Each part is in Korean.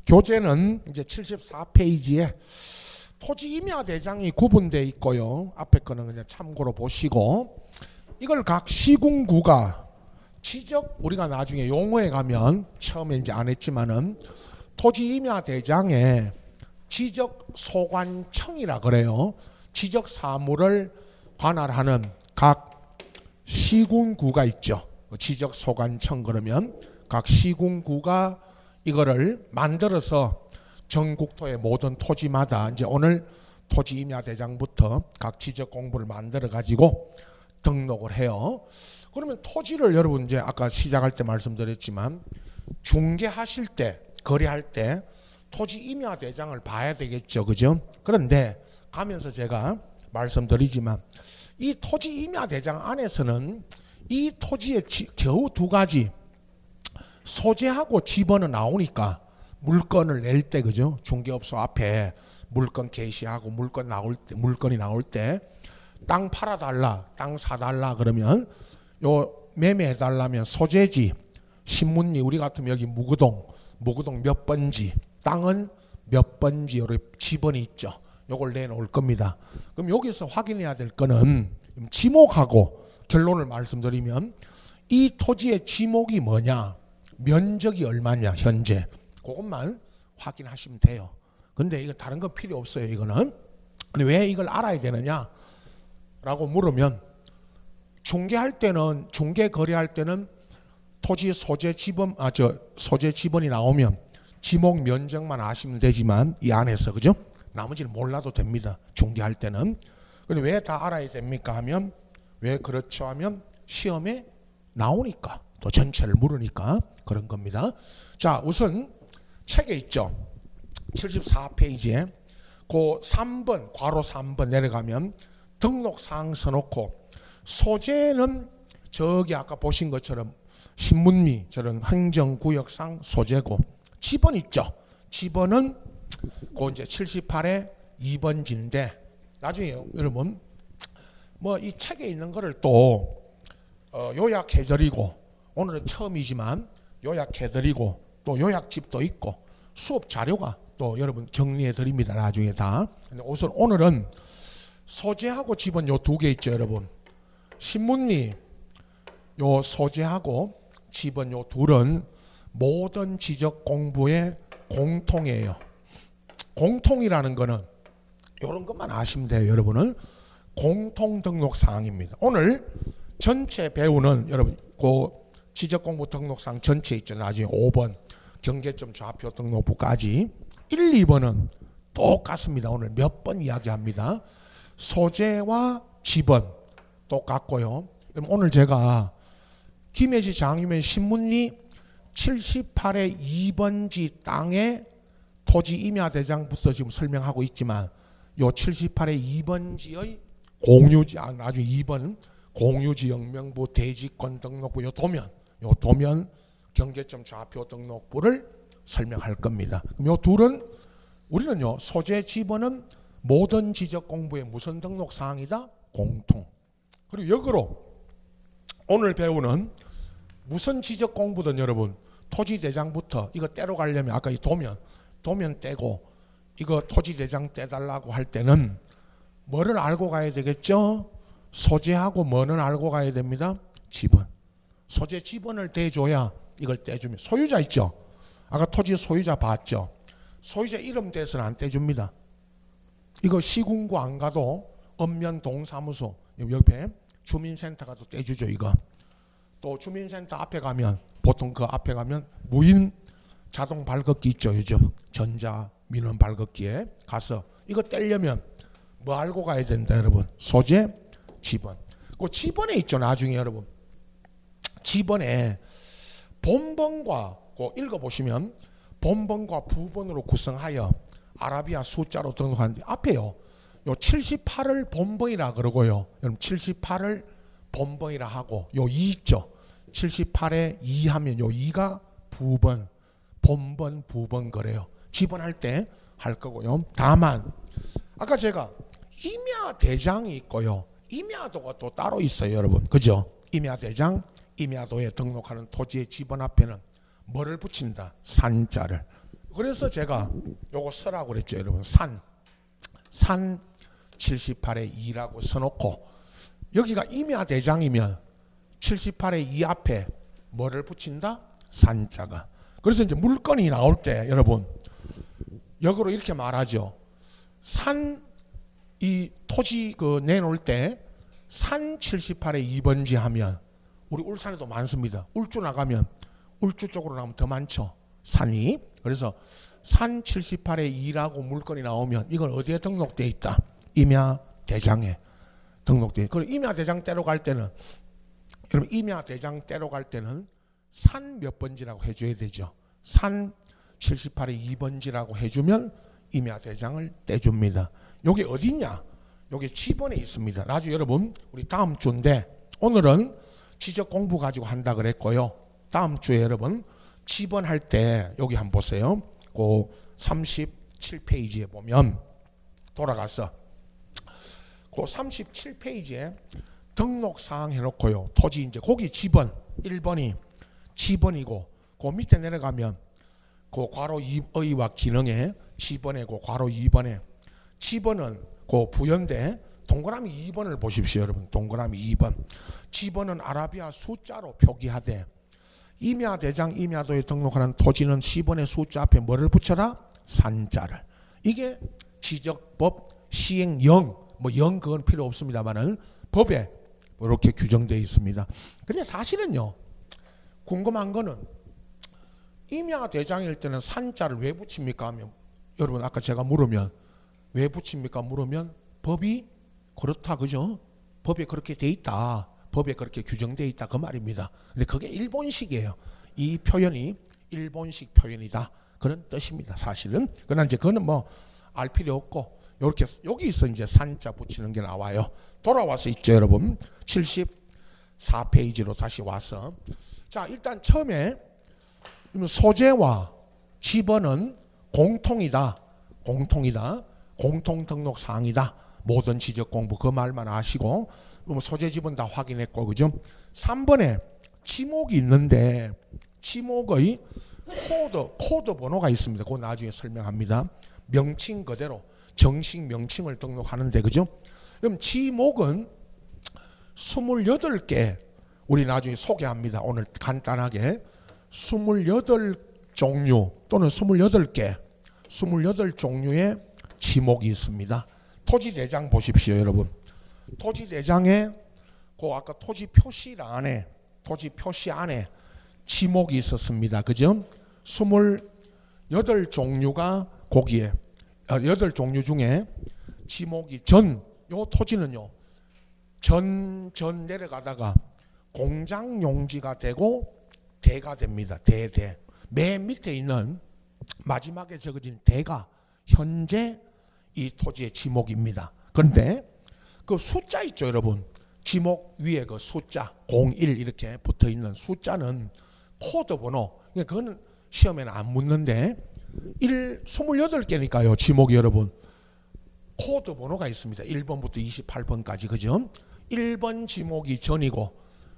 교재는 이제 74페이지에 토지 임야 대장이 구분되어 있고요. 앞에 거는 그냥 참고로 보시고, 이걸 각 시군구가 지적, 우리가 나중에 용어에 가면 처음에 이제 안 했지만은 토지 임야 대장에 지적 소관청이라 그래요. 지적 사무를 관할하는 각 시군구가 있죠. 지적 소관청 그러면 각 시군구가 이거를 만들어서 전국토의 모든 토지마다 이제 오늘 토지 임야 대장부터 각 지적 공부를 만들어 가지고 등록을 해요. 그러면 토지를 여러분 이제 아까 시작할 때 말씀드렸지만 중개하실 때, 거래할 때 토지 임야 대장을 봐야 되겠죠. 그죠? 그런데 가면서 제가 말씀드리지만 이 토지 임야 대장 안에서는 이 토지의 겨우 두 가지, 소재하고 지번은 나오니까 물건을 낼 때, 그죠? 중개업소 앞에 물건 게시하고 물건이 나올 때 땅 팔아달라, 땅 사달라 그러면 요 매매해달라면 소재지, 신문리, 우리 같으면 여기 무구동 몇 번지, 땅은 몇 번지, 이렇게 지번이 있죠. 요걸 내놓을 겁니다. 그럼 여기서 확인해야 될 거는 지목하고 결론을 말씀드리면 이 토지의 지목이 뭐냐, 면적이 얼마냐 현재, 그것만 확인하시면 돼요. 근데 이거 다른 건 필요 없어요. 이거는. 근데 왜 이걸 알아야 되느냐 라고 물으면, 중개 거래할 때는 토지 소재 지번, 소재 지번이 나오면 지목 면적만 아시면 되지만 이 안에서, 그죠? 나머지는 몰라도 됩니다. 중개할 때는. 근데 왜 다 알아야 됩니까 하면, 왜 그렇죠 하면 시험에 나오니까, 또 전체를 물으니까 그런 겁니다. 자, 우선 책에 있죠. 74페이지에 그 3번, 괄호 3번 내려가면 등록사항 써놓고, 소재는 저기 아까 보신 것처럼 신문미 저런 행정구역상 소재고, 지번 있죠. 지번은 그 이제 78의 2번지인데 나중에 여러분 뭐 이 책에 있는 거를 또 요약해드리고, 오늘은 처음이지만 요약해드리고 또 요약집도 있고 수업 자료가 또 여러분 정리해드립니다. 나중에 다. 근데 우선 오늘은 소재하고 지번 요 두 개 있죠. 여러분 신문리 요 소재하고 지번 요 둘은 모든 지적 공부의 공통이에요. 공통이라는 거는 이런 것만 아시면 돼요. 여러분은 공통 등록 사항입니다. 오늘 전체 배우는 여러분 그 지적 공부 등록사항 전체 있죠. 나중에 5번 경계점 좌표 등록부까지 1, 2번은 똑같습니다. 오늘 몇 번 이야기합니다. 소재와 지번 똑같고요. 그럼 오늘 제가 김해시 장유면 신문리 78의 2번지 땅의 토지 임야 대장부터 지금 설명하고 있지만 요 78의 2번지의 공유지, 나중에 2번 공유지역 명부 대지권 등록부 요 도면 경계점 좌표 등록부를 설명할 겁니다. 그럼 요 둘은 우리는요 소재 지번은 모든 지적 공부의 무슨 등록 사항이다? 공통. 그리고 역으로 오늘 배우는 무슨 지적 공부든 여러분 토지 대장부터 이거 떼러 가려면 아까 이 도면 떼고 이거 토지 대장 떼달라고 할 때는 뭐를 알고 가야 되겠죠? 소재하고 뭐는 알고 가야 됩니다. 지번. 소재 지번을 떼줘야 이걸 떼주면, 소유자 있죠? 아까 토지 소유자 봤죠? 소유자 이름 대서는 안 떼줍니다. 이거 시군구 안 가도 읍면 동사무소 옆에 주민센터 가도 떼주죠. 이거 또 주민센터 앞에 가면, 보통 그 앞에 가면 무인 자동 발급기 있죠. 요즘 전자 민원 발급기에 가서 이거 떼려면 뭐 알고 가야 된다 여러분? 소재 지번. 그 지번에 있죠. 나중에 여러분 지번에 본번과 그 읽어보시면 본번과 부번으로 구성하여 아라비아 숫자로 등록하는데 앞에요. 요 78을 본번이라 그러고요. 여러분 78을 본번이라 하고 요 2 있죠. 78에 2 하면 요 2가 부번, 본번, 부번 그래요. 지번할 때 할 거고요. 다만 아까 제가 임야 대장이 있고요. 임야도가 또 따로 있어요, 여러분. 그죠? 임야 대장, 임야도에 등록하는 토지의 지번 앞에는 뭐를 붙인다? 산자를. 그래서 제가 요거 써라고 그랬죠, 여러분. 산 78의 2라고 써놓고 여기가 임야대장이면 78의 2 앞에 뭐를 붙인다? 산자가. 그래서 이제 물건이 나올 때 여러분 역으로 이렇게 말하죠. 이 토지 내놓을 때 산 78의 2번지 하면 우리 울산에도 많습니다. 울주 나가면 울주 쪽으로 나가면 더 많죠. 산이. 그래서 산 78의 2라고 물건이 나오면 이건 어디에 등록되어 있다? 임야대장에 등록되어 있다. 그럼 임야대장 떼러 갈 때는 여러분 임야대장 떼러 갈 때는 산 몇 번지라고 해줘야 되죠. 산 78의 2번지라고 해주면 임야대장을 떼줍니다. 요게 어딨냐? 요게 지번에 있습니다. 나중에 여러분 우리 다음 주인데 오늘은 지적 공부 가지고 한다 그랬고요. 다음 주에 여러분 지번 할 때 여기 한번 보세요. 그 37페이지에 보면 돌아가서 그 37페이지에 등록사항 해놓고요. 토지 이제 거기 지번 1번이 지번이고 그 밑에 내려가면 그 괄호 2의와 기능에 지번에 그 괄호 2번에 지번은 그 부연대 동그라미 2번을 보십시오, 여러분. 동그라미 2번. 지번은 아라비아 숫자로 표기하되 임야대장 임야도에 등록하는 토지는 지번의 숫자 앞에 뭐를 붙여라? 산자를. 이게 지적법 시행령, 뭐 영 그건 필요 없습니다만은 법에 이렇게 규정되어 있습니다. 근데 사실은요, 궁금한 거는 임야대장일 때는 산자를 왜 붙입니까 하면 여러분 아까 제가 물으면 왜 붙입니까 물으면 법이 그렇다 그죠? 법에 그렇게 돼 있다. 법에 그렇게 규정되어 있다 그 말입니다. 근데 그게 일본식이에요. 이 표현이 일본식 표현이다 그런 뜻입니다. 사실은. 그러나 이제 그거는 뭐 알 필요 없고 이렇게 여기서 이제 산자 붙이는 게 나와요. 돌아와서 있죠, 여러분. 74페이지로 다시 와서 자 일단 처음에 소재와 지번은 공통이다. 공통 등록 사항이다. 모든 지적 공부 그 말만 아시고 소재 지번 다 확인했고 그죠? 3번에 지목이 있는데 지목의 코드 번호가 있습니다. 그거 나중에 설명합니다. 명칭 그대로 정식 명칭을 등록하는데 그죠? 그럼 지목은 28개 우리 나중에 소개합니다. 오늘 간단하게 28종류 또는 28종류의 지목이 있습니다. 토지대장 보십시오, 여러분. 토지대장에 그 아까 토지 표시 안에 지목이 있었습니다. 그죠? 28종류가 거기에 8종류 중에 지목이 요 토지는요. 전 내려가다가 공장 용지가 되고 대가 됩니다. 대. 맨 밑에 있는 마지막에 적어진 대가 현재 이 토지의 지목입니다. 그런데 그 숫자 있죠, 여러분. 지목 위에 그 숫자 01 이렇게 붙어 있는 숫자는 코드 번호. 그러니까 그거는 시험에는 안 묻는데 28개니까요. 지목이 여러분. 코드 번호가 있습니다. 1번부터 28번까지. 그죠? 1번 지목이 전이고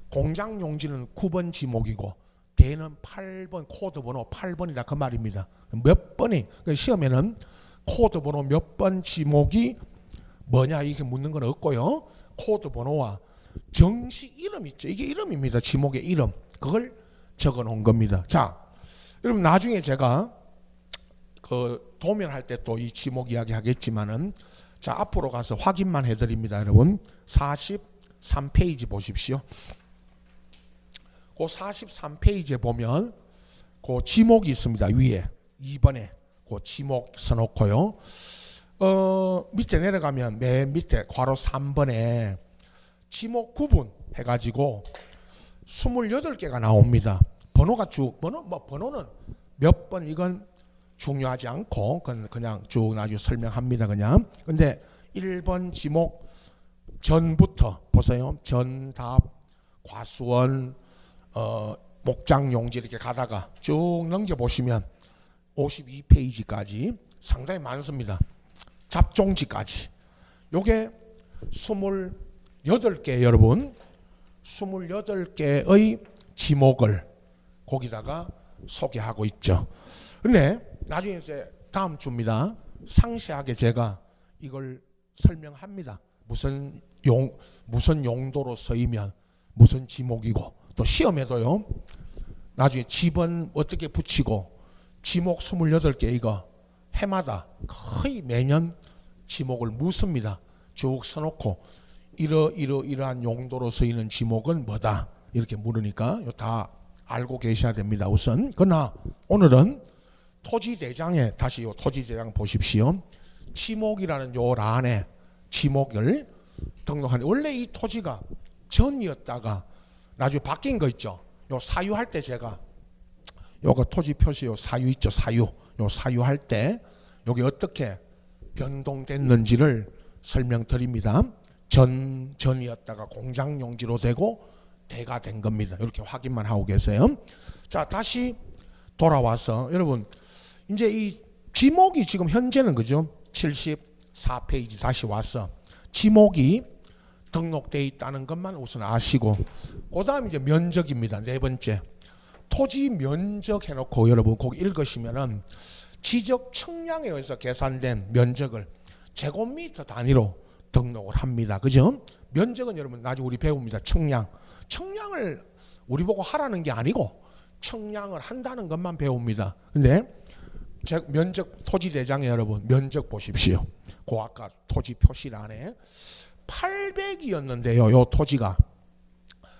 공장 용지는 9번 지목이고 대는 8번 코드 번호 8번이다 그 말입니다. 몇 번이 그러니까 시험에는 코드 번호 몇 번 지목이 뭐냐 이렇게 묻는 건 없고요. 코드 번호와 정식 이름 있죠. 이게 이름입니다. 지목의 이름. 그걸 적어 놓은 겁니다. 자, 여러분 나중에 제가 그 도면할 때 또 이 지목 이야기 하겠지만은 자 앞으로 가서 확인만 해드립니다. 여러분 43페이지 보십시오. 그 43페이지에 보면 그 지목이 있습니다. 위에 2번에 그 지목 써놓고요. 밑에 내려가면 맨 밑에 괄호 3번에 지목 구분 해가지고 28개가 나옵니다. 번호가 번호는 몇 번 이건 중요하지 않고 그냥 쭉 나중에 설명합니다. 그냥. 근데 1번 지목 전부터 보세요. 전답, 과수원, 목장용지 이렇게 가다가 쭉 넘겨보시면 52페이지까지 상당히 많습니다. 잡종지까지. 요게 28개 여러분 28개의 지목을 거기다가 소개하고 있죠. 근데 나중에 이제 다음 주입니다. 상세하게 제가 이걸 설명합니다. 무슨 용도로 쓰이면 무슨 지목이고, 또 시험에도요. 나중에 집은 어떻게 붙이고, 지목 28개 이거 해마다 거의 매년 지목을 묻습니다. 쭉 써놓고 이러한 용도로 쓰이는 지목은 뭐다 이렇게 물으니까 다 알고 계셔야 됩니다. 우선. 그러나 오늘은 토지대장에 다시 요 토지대장 보십시오. 지목이라는 요 란에 지목을 등록하는, 원래 이 토지가 전이었다가 나중에 바뀐 거 있죠. 요 사유할 때 제가 요거 토지 표시 요 사유 있죠. 사유. 요 사유할 때 요게 어떻게 변동됐는지를 설명드립니다. 전이었다가 공장용지로 되고 대가 된 겁니다. 이렇게 확인만 하고 계세요. 자, 다시 돌아와서 여러분, 이제 이 지목이 지금 현재는 그죠? 74페이지 다시 와서 지목이 등록되어 있다는 것만 우선 아시고, 그 다음 이제 면적입니다. 네 번째. 토지 면적 해놓고 여러분 거기 읽으시면은 지적 측량에 의해서 계산된 면적을 제곱미터 단위로 등록을 합니다. 그죠? 면적은 여러분 나중에 우리 배웁니다. 측량을 우리 보고 하라는 게 아니고 측량을 한다는 것만 배웁니다. 근데 면적 토지대장에 여러분 면적 보십시오. 그 아까 토지 표시란에 800이었는데요. 요 토지가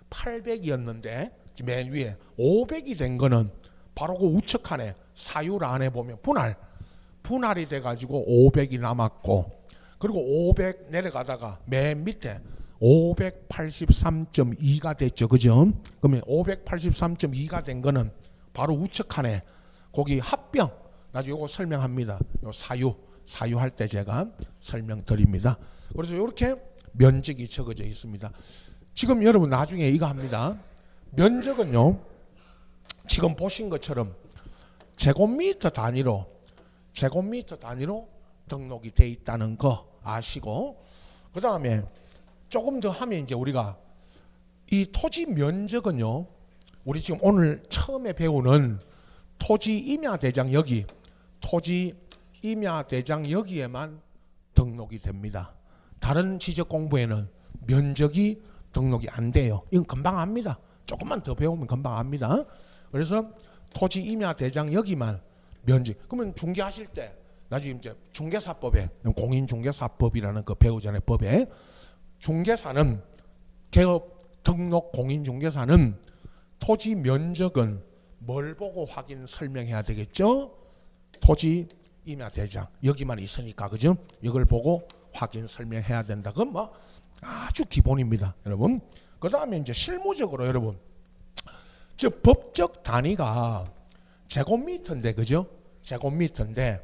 800이었는데 맨 위에 500이 된 거는 바로 그 우측칸에 사유란에 보면 분할이 돼가지고 500이 남았고, 그리고 500 내려가다가 맨 밑에 583.2가 됐죠. 그죠? 그러면 583.2가 된 거는 바로 우측칸에 거기 합병, 나중에 이거 설명합니다. 요 사유할 때 제가 설명드립니다. 그래서 이렇게 면적이 적어져 있습니다. 지금 여러분 나중에 이거 합니다. 면적은요, 지금 보신 것처럼 제곱미터 단위로 등록이 돼 있다는 거 아시고, 그 다음에 조금 더 하면 이제 우리가 이 토지 면적은요, 우리 지금 오늘 처음에 배우는 토지 임야대장 여기, 토지 임야대장 여기에만 등록이 됩니다. 다른 지적 공부에는 면적이 등록이 안 돼요. 이건 금방 합니다. 조금만 더 배우면 금방 합니다. 그래서 토지 임야대장 여기만 면적. 그러면 중개하실 때 나중에 이제 중개사법에 공인중개사법이라는 거 배우잖아요. 법에 중개사는 개업 등록 공인중개사는 토지 면적은 뭘 보고 확인 설명해야 되겠죠? 토지 임야대장 여기만 있으니까 그죠? 이걸 보고 확인 설명해야 된다. 그건 뭐 아주 기본입니다, 여러분. 그 다음에 이제 실무적으로 여러분, 저 법적 단위가 제곱미터인데 그죠? 제곱미터인데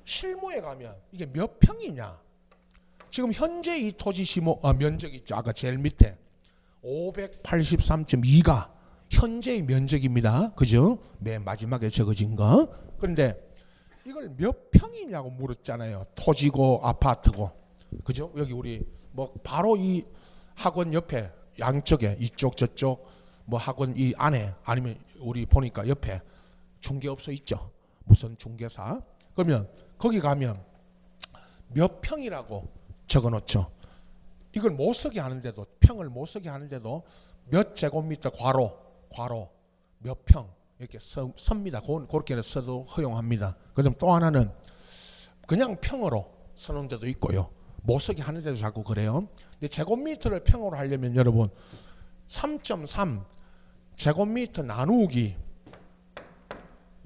실무에 가면 이게 몇 평이냐? 지금 현재 이 토지 면적 있죠? 아까 제일 밑에 583.2가 현재의 면적입니다. 그죠? 맨 마지막에 적어진 거. 그런데 이걸 몇 평이냐고 물었잖아요. 토지고 아파트고. 그죠? 여기 우리 뭐 바로 이 학원 옆에 양쪽에 이쪽 저쪽 뭐 학원 이 안에 아니면 우리 보니까 옆에 중개업소 있죠. 무슨 중개사. 그러면 거기 가면 몇 평이라고 적어놓죠. 이걸 못 쓰게 하는데도, 평을 못 쓰게 하는데도 몇 제곱미터 괄호 몇 평 이렇게 씁니다. 그렇게 써도 허용합니다. 그다음 또 하나는 그냥 평으로 쓰는 데도 있고요. 못 쓰게 하는 데도 자꾸 그래요. 근데 제곱미터를 평으로 하려면 여러분 3.3 제곱미터 나누기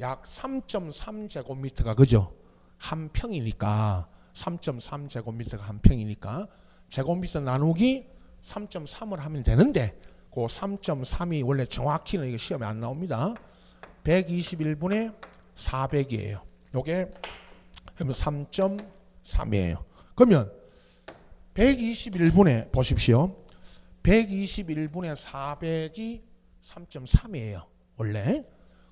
약 3.3 제곱미터가 그죠? 한 평이니까 3.3 제곱미터가 한 평이니까 제곱미터 나누기 3.3을 하면 되는데 그 3.3이 원래 정확히는 이게 시험에 안 나옵니다. 121분의 400이에요. 요게 3.3이에요. 그러면 121분의 보십시오. 121분의 400이 3.3이에요. 원래.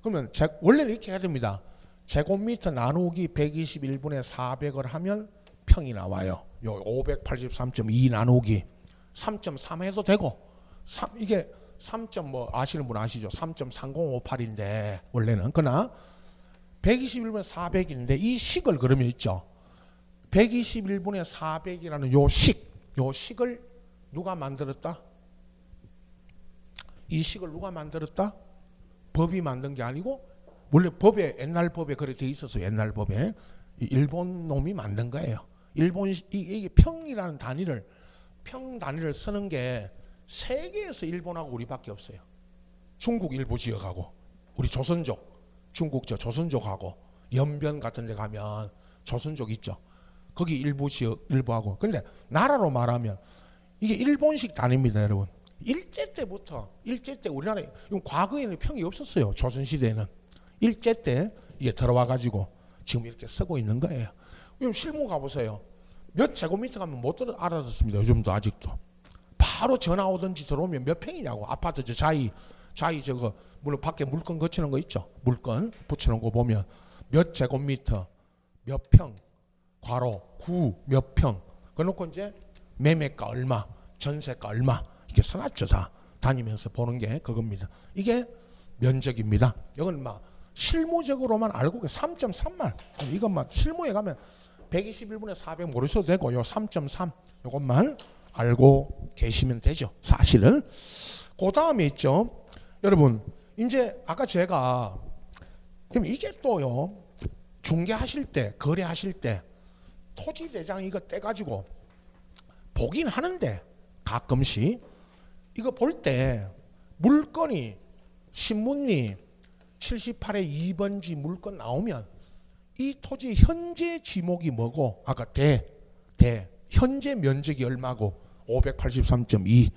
그러면 원래는 이렇게 해야 됩니다. 제곱미터 나누기 121분의 400을 하면 평이 나와요. 요 583.2 나누기 3.3 해도 되고 이게 3. 뭐 아시는 분 아시죠? 3.3058인데 원래는. 그러나 121분의 400인데 이 식을 그러면 있죠. 121분의 400이라는 요 식을 누가 만들었다? 이 식을 누가 만들었다? 법이 만든 게 아니고 원래 법에 옛날 법에 그렇게 돼 있었어요. 옛날 법에 일본 놈이 만든 거예요. 일본 이게 평이라는 단위를 쓰는 게 세계에서 일본하고 우리밖에 없어요. 중국 일부 지역하고 우리 조선족 중국 조선족하고 연변 같은 데 가면 조선족 있죠. 거기 일부 지역 일부하고. 근데 나라로 말하면 이게 일본식 단위입니다, 여러분. 일제 때 우리나라에 과거에는 평이 없었어요. 조선시대에는 일제 때 이게 들어와 가지고 지금 이렇게 쓰고 있는 거예요. 그럼 실무 가보세요. 몇 제곱미터 가면 못 알아듣습니다. 요즘도 아직도. 바로 전화 오든지 들어오면 몇 평이냐고. 아파트 자이 저거 물론 밖에 물건 거치는 거 있죠. 물건 붙이는 거 보면 몇 제곱미터 몇 평 괄호 구 몇 평 그놓고 이제 매매가 얼마 전세가 얼마 이렇게 써놨죠. 다 다니면서 보는 게 그겁니다. 이게 면적입니다. 이건 막 실무적으로만 알고 3.3만 이것만 실무에 가면 121분의 400 모르셔도 되고 요 3.3 이것만 알고 계시면 되죠. 사실은. 그 다음에 있죠. 여러분 이제 아까 제가 그럼 이게 또요 중개하실 때 거래하실 때 토지대장 이거 떼가지고 보긴 하는데 가끔씩 이거 볼 때 물건이 신문이 78의 2번지 물건 나오면 이 토지 현재 지목이 뭐고 아까 현재 면적이 얼마고 583.2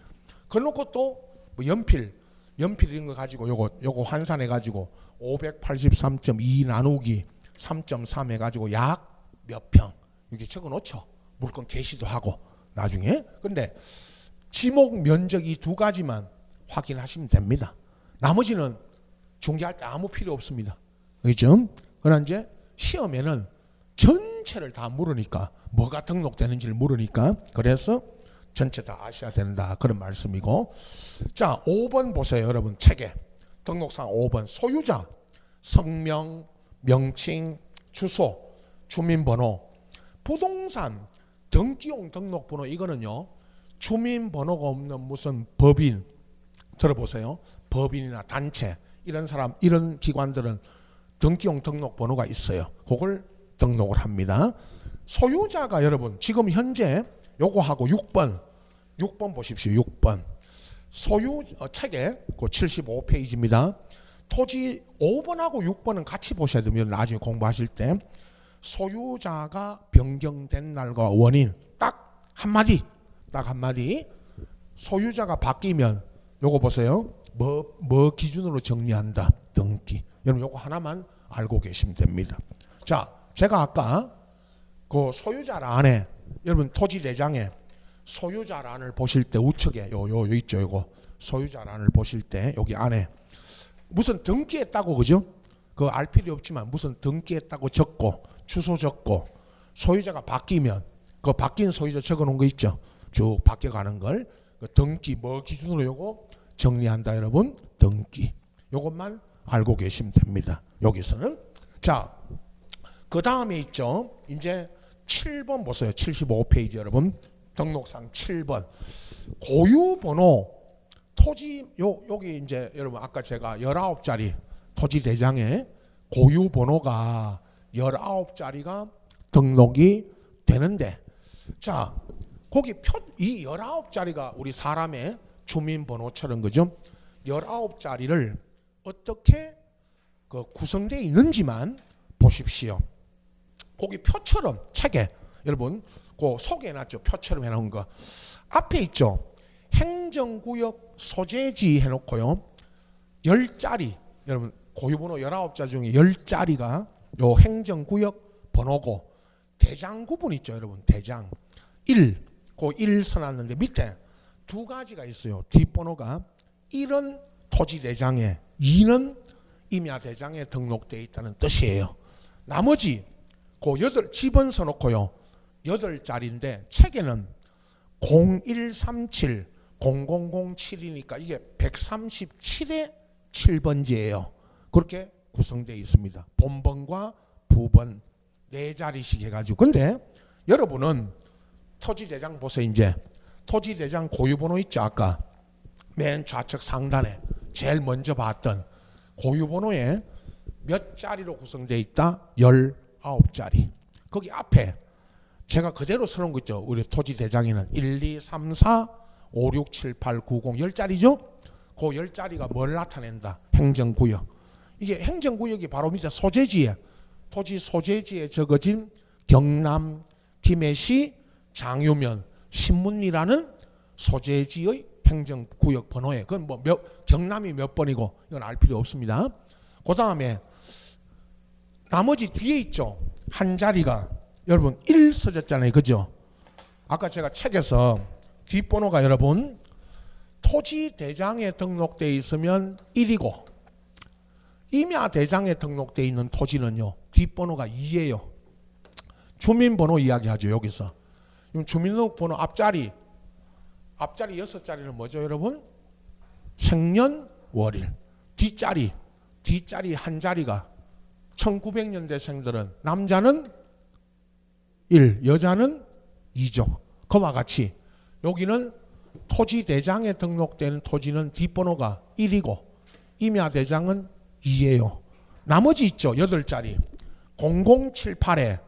그래놓고 또 뭐 연필 이런 거 가지고 요거 환산해 가지고 583.2 나누기 3.3 해 가지고 약 몇 평 이렇게 적어 놓죠. 물건 게시도 하고 나중에. 근데 지목 면적 이 두 가지만 확인하시면 됩니다. 나머지는 중개할 때 아무 필요 없습니다. 그렇죠? 그러나 이제 시험에는 전체를 다 물으니까 뭐가 등록되는지를 물으니까 그래서 전체 다 아셔야 된다 그런 말씀이고. 자 5번 보세요 여러분. 책에 등록상 5번 소유자 성명 명칭 주소 주민번호 부동산 등기용 등록번호 이거는요 주민번호가 없는 무슨 법인 들어보세요. 법인이나 단체 이런 사람 이런 기관들은 등기용 등록번호가 있어요. 그걸 등록을 합니다. 소유자가 여러분 지금 현재 요거하고 6번 보십시오. 6번 소유 책에 그 75페이지입니다. 토지 5번하고 6번은 같이 보셔야 됩니다. 나중에 공부하실 때 소유자가 변경된 날과 원인 딱 한마디 소유자가 바뀌면 요거 보세요. 뭐 기준으로 정리한다. 등기. 여러분 요거 하나만 알고 계시면 됩니다. 자 제가 아까 그 소유자란에 여러분 토지대장에 소유자란을 보실 때 우측에 요 있죠. 요거 소유자란을 보실 때 여기 안에 무슨 등기했다고 그죠? 그 알 필요 없지만 무슨 등기했다고 적고 주소 적고 소유자가 바뀌면 그 바뀐 소유자 적어놓은 거 있죠. 쭉 바뀌어가는 걸 그 등기 뭐 기준으로 요거 정리한다 여러분. 등기 요것만 알고 계시면 됩니다. 여기서는. 자 그 다음에 있죠. 이제 7번 보세요. 75페이지 여러분. 등록상 7번 고유번호 토지 여기 이제 여러분 아까 제가 19자리 토지 대장에 고유번호가 19자리가 등록이 되는데 자 거기 이 19자리가 우리 사람의 주민번호처럼 그죠? 19자리를 어떻게 그 구성되어 있는지만 보십시오. 거기 표처럼 책에 여러분 그 소개해놨죠. 표처럼 해놓은 거 앞에 있죠. 행정구역 소재지 해놓고요 10자리 여러분 고유번호 19자리 중에 10자리가 요 행정구역 번호고 대장 구분 있죠. 여러분 대장 1 써놨는데 밑에 두 가지가 있어요. 뒷번호가 1은 토지대장에 2는 임야대장에 등록되어 있다는 뜻이에요. 나머지 집은 써놓고요 8자리인데 책에는 0137 0007이니까 이게 137의 7번지예요. 그렇게 구성되어 있습니다. 본번과 부번 네 자리씩 해가지고. 근데 여러분은 토지대장 보세요. 이제 토지대장 고유번호 있죠. 아까 맨 좌측 상단에 제일 먼저 봤던 고유번호에 몇 자리로 구성되어 있다? 19자리. 거기 앞에 제가 그대로 써놓은 거 있죠. 우리 토지대장에는 1, 2, 3, 4, 5, 6, 7, 8, 9, 0 10자리죠. 그 10자리가 뭘 나타낸다? 행정구역. 이게 행정구역이 바로 밑에 소재지에 토지 소재지에 적어진 경남 김해시 장유면 신문리라는 소재지의 행정구역 번호에 그건 뭐 경남이 몇 번이고 이건 알 필요 없습니다. 그 다음에 나머지 뒤에 있죠. 한 자리가 여러분 1 써졌잖아요. 그죠? 아까 제가 책에서 뒷번호가 여러분 토지대장에 등록되어 있으면 1이고 임야대장에 등록되어 있는 토지는요. 뒷번호가 2예요. 주민번호 이야기하죠. 여기서. 주민등록번호 앞자리 6자리는 뭐죠 여러분? 생년월일. 뒷자리 한 자리가 1900년대생들은 남자는 1, 여자는 2죠. 그와 같이 여기는 토지대장에 등록된 토지는 뒷번호가 1이고 임야대장은 2예요. 나머지 있죠. 8자리. 0078에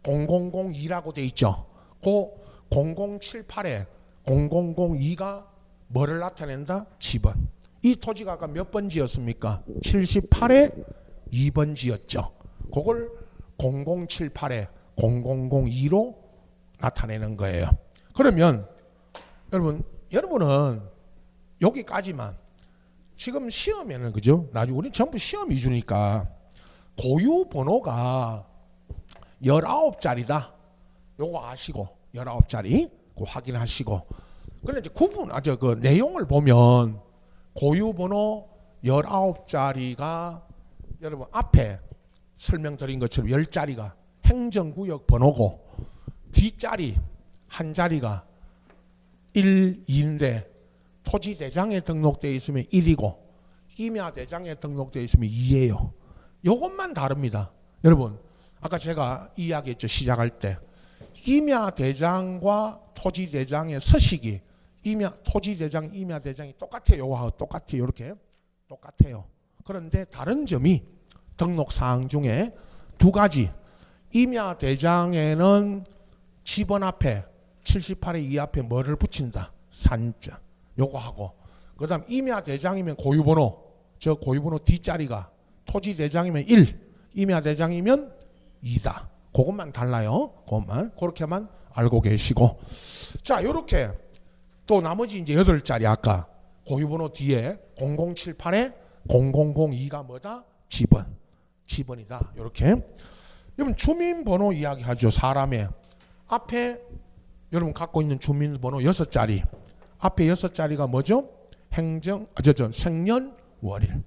0002라고 돼 있죠. 그 0078에 0002가 뭐를 나타낸다? 집은. 이 토지가 아까 몇 번지였습니까? 78에 2번지였죠. 그걸 0078에 0002로 나타내는 거예요. 그러면 여러분은 여기까지만 지금 시험에는 그죠? 나중에 우리 전부 시험 위주니까 고유 번호가 19자리다. 요거 아시고 19자리 그거 확인하시고. 그런데 이제 그 내용을 보면 고유 번호 19자리가 여러분 앞에 설명드린 것처럼 10자리가 행정구역 번호고 뒷자리 한 자리가 1, 2인데 토지대장에 등록되어 있으면 1이고 임야대장에 등록되어 있으면 2예요. 이것만 다릅니다. 여러분 아까 제가 이야기했죠. 시작할 때 임야대장과 토지대장의 서식이 토지대장, 임야대장이 똑같아요. 요거하고 똑같아요. 이렇게 똑같아요. 그런데 다른 점이 등록사항 중에 두 가지. 임야대장에는 집원 앞에 78의 2 앞에 뭐를 붙인다? 산자. 요거하고 그 다음 임야대장이면 고유번호, 저 고유번호 뒷자리가 토지대장이면 1, 임야대장이면 2다. 그것만 달라요. 그것만 그렇게만 알고 계시고. 자, 요렇게 또 나머지 이제 8자리 아까 고유번호 뒤에 0078에 0002가 뭐다? 집원이다. 요렇게. 여러분 주민번호 이야기하죠. 사람의 앞에 여러분 갖고 있는 주민번호 6자리. 앞에 6자리가 뭐죠? 생년월일.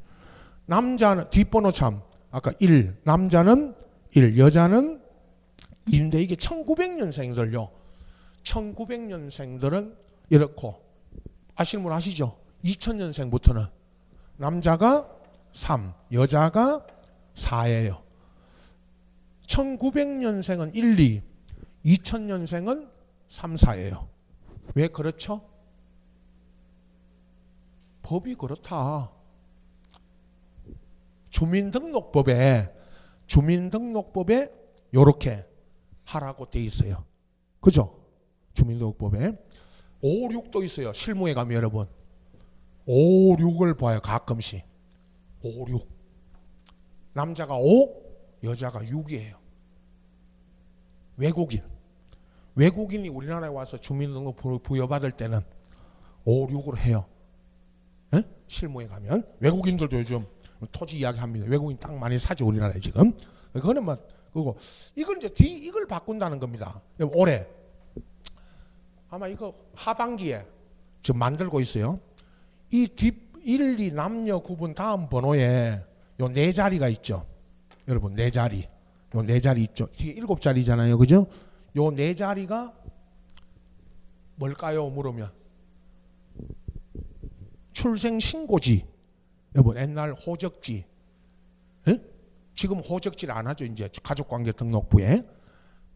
남자는 뒷번호 참 아까 1, 남자는 1, 여자는 2인데 이게 1900년생들요. 1900년생들은 이렇고 아시는 분 아시죠? 2000년생부터는 남자가 3, 여자가 4예요. 1900년생은 1, 2, 2000년생은 3, 4예요. 왜 그렇죠? 법이 그렇다. 주민등록법에 요렇게 하라고 돼 있어요. 그죠? 주민등록법에 5, 6도 있어요. 실무에 가면 여러분 5, 6을 봐요. 가끔씩 5, 6 남자가 5, 여자가 6이에요. 외국인이 우리나라에 와서 주민등록 부여받을 때는 5, 6으로 해요. 에? 실무에 가면 외국인들도 요즘 토지 이야기합니다. 외국인 땅 많이 사죠 우리나라에 지금. 그거는 뭐 그거 이걸 이제 이걸 바꾼다는 겁니다. 올해 아마 이거 하반기에 지금 만들고 있어요. 이 뒷 1, 2 남녀 구분 다음 번호에 요 4자리가 있죠. 여러분 4자리. 요 4자리 있죠. 뒤에 7자리잖아요. 그죠? 요 4자리가 뭘까요? 물으면 출생신고지. 여러분 옛날 호적지. 에? 지금 호적지를 안 하죠. 이제 가족관계 등록부에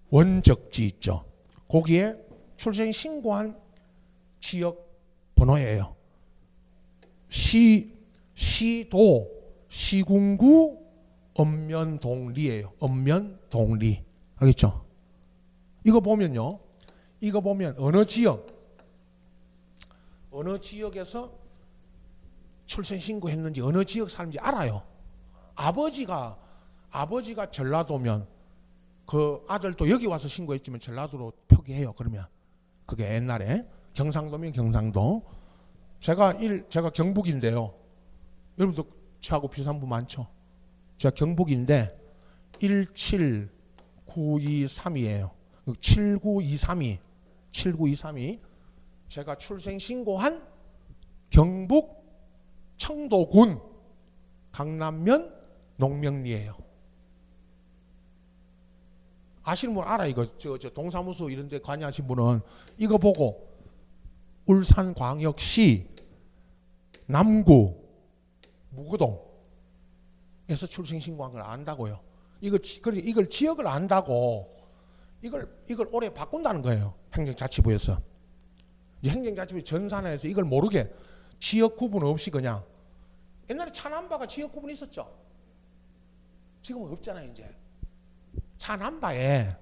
원적지 있죠. 거기에 출생 신고한 지역 번호예요. 시도 시군구 읍면동리예요. 읍면동리. 알겠죠? 이거 보면요. 이거 보면 어느 지역에서 출생 신고했는지 어느 지역 사람인지 알아요. 아버지가 전라도면 그 아들도 여기 와서 신고했지만 전라도로 표기해요. 그러면 그게 옛날에 경상도면 경상도. 제가 경북인데요. 여러분도 저하고 비슷한 분 많죠? 제가 경북인데 17923이에요. 7923이 제가 출생 신고한 경북 청도군 강남면 농명리예요. 아시는 분 알아 이거. 저 동사무소 이런 데 관여하신 분은 이거 보고 울산광역시 남구 무구동에서 출생 신고한 걸 안다고요. 이걸 지역을 안다고 이걸 올해 바꾼다는 거예요. 행정자치부에서. 이제 행정자치부 전산에서 이걸 모르게 지역 구분 없이 그냥 옛날에 차남바가 지역 구분이 있었죠. 지금은 없잖아요. 이제 차남바에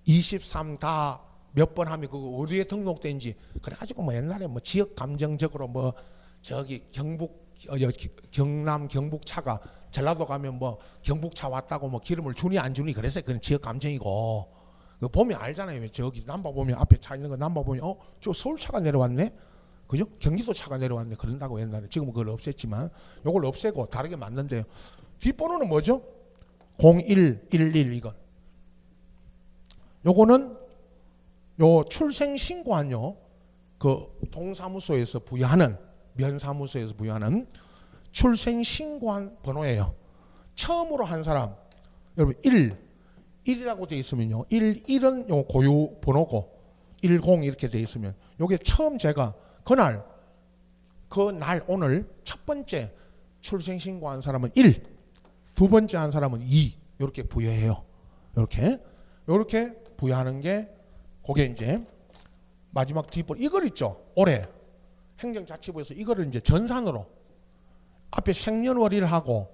23 다 몇 번 하면 그거 어디에 등록된지 그래가지고 뭐 옛날에 뭐 지역 감정적으로 뭐 저기 경남 경북차가 전라도 가면 뭐 경북차 왔다고 뭐 기름을 주니 안 주니 그래서 그건 지역 감정이고 그 보면 알잖아요. 저기 남바 보면 앞에 차 있는 거 남바 보면 저 서울차가 내려왔네. 그죠? 경기도차가 내려왔네. 그런다고 옛날에. 지금은 그걸 없앴지만 요걸 없애고 다르게 만든대요. 뒷번호는 뭐죠? 0111 이건. 요거는 요 출생 신고한요. 그 동사무소에서 부여하는 면사무소에서 부여하는 출생 신고한 번호예요. 처음으로 한 사람 여러분 1이라고 돼 있으면요. 1은 요 고유 번호고 10 이렇게 돼 있으면 요게 처음 제가 그날 오늘 첫 번째 출생 신고한 사람은 1, 두 번째 한 사람은 2 이렇게 부여해요. 이렇게 부여하는 게 그게 이제 마지막 뒷번 이걸 있죠. 올해 행정자치부에서 이거를 이제 전산으로 앞에 생년월일 하고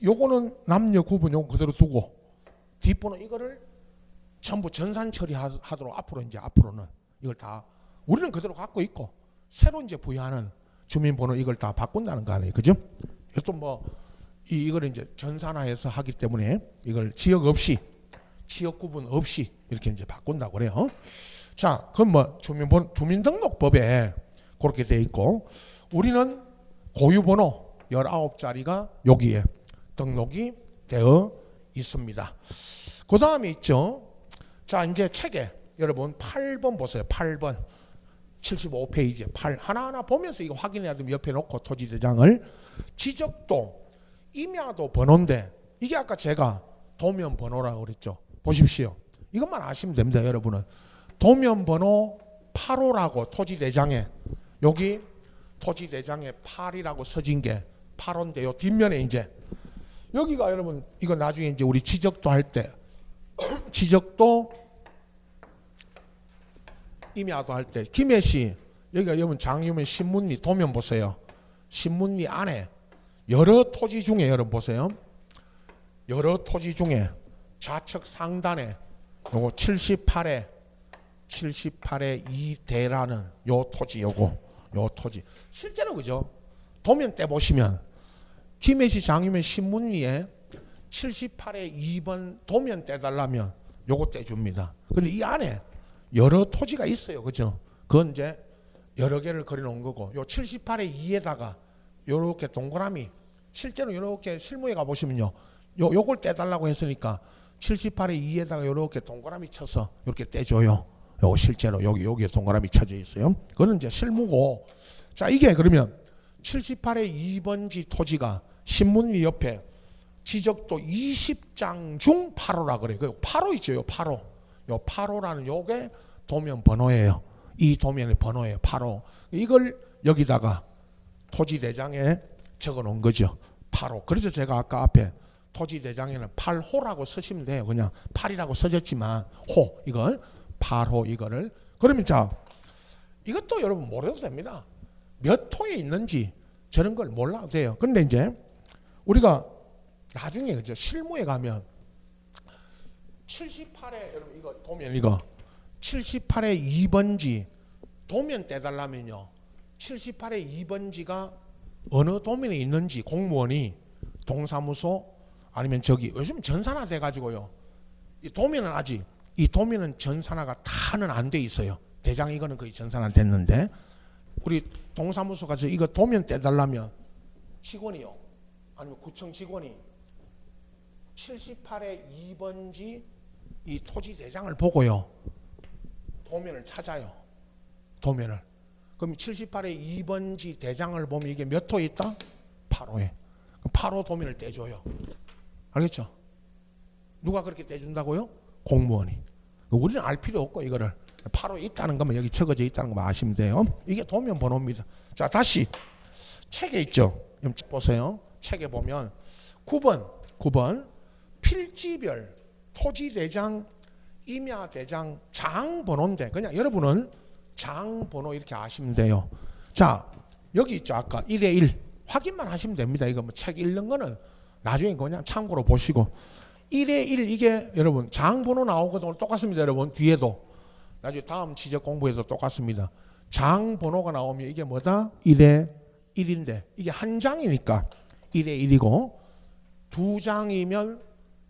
요거는 남녀 구분 요거 그대로 두고 뒷번호 이거를 전부 전산 처리하도록 앞으로는 이걸 다 우리는 그대로 갖고 있고 새로 이제 부여하는 주민번호 이걸 다 바꾼다는 거 아니에요. 그죠? 또 뭐 이걸 이제 전산화해서 하기 때문에 이걸 지역 구분 없이 이렇게 이제 바꾼다고 그래요. 자, 그럼 뭐 주민등록법에 그렇게 돼 있고 우리는 고유번호 19자리가 여기에 등록이 되어 있습니다. 그 다음에 있죠. 자, 이제 책에 여러분 8번 보세요. 8번 75페이지에 8 하나하나 보면서 이거 확인해야 되면 옆에 놓고 토지대장을 지적도 임야도 번호인데 이게 아까 제가 도면 번호라고 그랬죠. 보십시오. 이것만 아시면 됩니다. 여러분은 도면번호 8호라고 토지대장에 여기 토지대장에 8이라고 써진 게 8호인데요. 뒷면에 이제 여기가 여러분 이거 나중에 이제 우리 지적도 할 때 지적도 임야도 할 때 김해시 여기가 여러분 장유면 신문리 도면 보세요. 신문리 안에 여러 토지 중에 여러분 보세요. 여러 토지 중에 좌측 상단에 요거 78에 2대라는 요 토지 요 토지 실제로 그죠? 도면 떼 보시면 김해시 장유면 신문리에 78에 2번 도면 떼달라면 요거 떼줍니다. 근데 이 안에 여러 토지가 있어요. 그죠? 그건 이제 여러 개를 그려놓은 거고 요 78에 2에다가 요렇게 동그라미 실제로 요렇게 실무에 가보시면요. 요걸 떼달라고 했으니까 78에 2에다가 요렇게 동그라미 쳐서 이렇게 떼줘요. 요거 실제로 여기에 동그라미 쳐져 있어요. 그거는 이제 실무고. 자, 이게 그러면 78에 2번지 토지가 신문리 옆에 지적도 20장 중 8호라 그래요. 그 8호 있죠. 요 8호. 요 8호라는 요게 도면 번호예요. 이 도면의 번호예요. 8호. 이걸 여기다가 토지대장에 적어 놓은 거죠. 8호. 그래서 제가 아까 앞에 토지대장에는 8호라고 쓰시면 돼요. 그냥 8이라고 써졌지만 호 이걸 8호 이거를 그러면 자 이것도 여러분 모르도 됩니다. 몇 호에 있는지 저런 걸 몰라도 돼요. 근데 이제 우리가 나중에 그죠 실무에 가면 78에 여러분 이거 도면 이거 78에 2번지 도면 떼달라면요 78에 2번지가 어느 도면에 있는지 공무원이 동사무소 아니면 저기 요즘 전산화 돼가지고요 이 도면은 아직 이 도면은 전산화가 다는 안 돼 있어요. 대장 이거는 거의 전산화 됐는데 우리 동사무소 가서 이거 도면 떼달라면 직원이요 아니면 구청 직원이 78에 2번지 이 토지 대장을 보고요 도면을 찾아요. 도면을 그럼 78에 2번지 대장을 보면 이게 몇 호에 있다? 8호에 8호 도면을 떼줘요. 알겠죠? 누가 그렇게 떼준다고요? 공무원이. 우리는 알 필요 없고 이거를 8호에 있다는 것만 여기 적어져 있다는 것만 아시면 돼요. 이게 도면 번호입니다. 자 다시 책에 있죠. 보세요. 책에 보면 9번 필지별 토지대장 임야대장 장번호인데 그냥 여러분은 장번호 이렇게 아시면 돼요. 자 여기 있죠. 아까 1에 1 확인만 하시면 됩니다. 이거 뭐 책 읽는 거는 나중에 그냥 참고로 보시고 1에 1 이게 여러분 장번호 나오거든요. 똑같습니다. 여러분 뒤에도 나중에 다음 지적 공부에도 똑같습니다. 장번호가 나오면 이게 뭐다? 1에 1인데 이게 한 장이니까 1에 1이고 두 장이면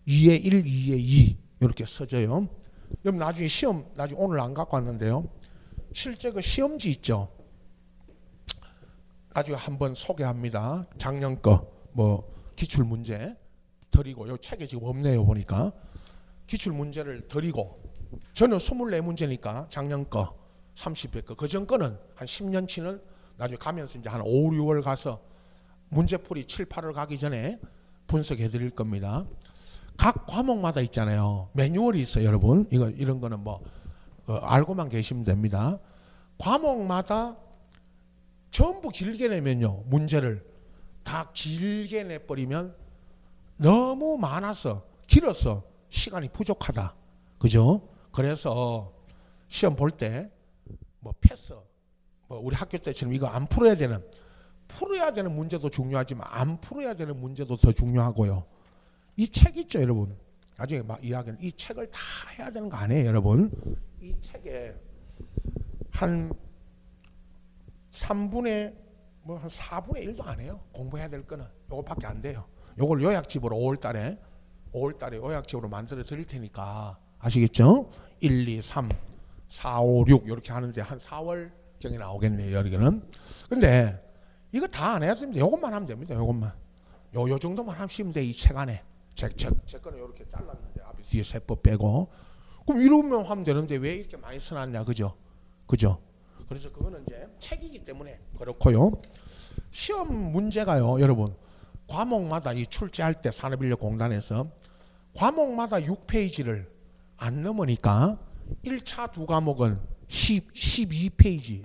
2에 1, 2에 2 이렇게 써져요. 여러분 나중에 시험 나중에 오늘 안 갖고 왔는데요. 실제 그 시험지 있죠. 나중에 한번 소개합니다. 작년 거 뭐 기출 문제 드리고 요 책에 지금 없네요 보니까 기출 문제를 드리고 저는 24문제니까 작년 거 30회 거 그전 거는 한 10년치는 나중에 가면서 이제 한 5, 6월 가서 문제풀이 7, 8월 가기 전에 분석해 드릴 겁니다. 각 과목마다 있잖아요. 매뉴얼이 있어요, 여러분. 이런 거는 뭐 알고만 계시면 됩니다. 과목마다 전부 길게 내면요. 문제를 다 길게 내버리면 너무 많아서 길어서 시간이 부족하다. 그죠? 그래서 시험 볼 때 뭐 패스 뭐 우리 학교 때처럼 이거 안 풀어야 되는 문제도 중요하지만 안 풀어야 되는 문제도 더 중요하고요. 이 책 있죠, 여러분. 나중에 막 이야기는 이 책을 다 해야 되는 거 아니에요, 여러분. 이 책에 한 3분의 뭐 한 4분의 1도 안 해요. 공부해야 될 거는 요거밖에 안 돼요. 요걸 요약집으로 5월달에 요약집으로 만들어 드릴 테니까 아시겠죠? 1, 2, 3, 4, 5, 6 이렇게 하는데 한 4월경에 나오겠네요, 여기는. 근데 이거 다 안 해야 됩니다. 요것만 하면 됩니다. 요것만. 요 정도만 하시면 돼. 이 책 안에. 제 거는 이렇게 잘랐는데 앞에 뒤에 세법 빼고. 그럼 이러면 하면 되는데 왜 이렇게 많이 써놨냐, 그죠? 그래서 그거는 이제 책이기 때문에 그렇고요. 시험 문제가요, 여러분. 과목마다 이 출제할 때 산업인력공단에서 과목마다 6페이지를 안 넘으니까 1차 두 과목은 12페이지.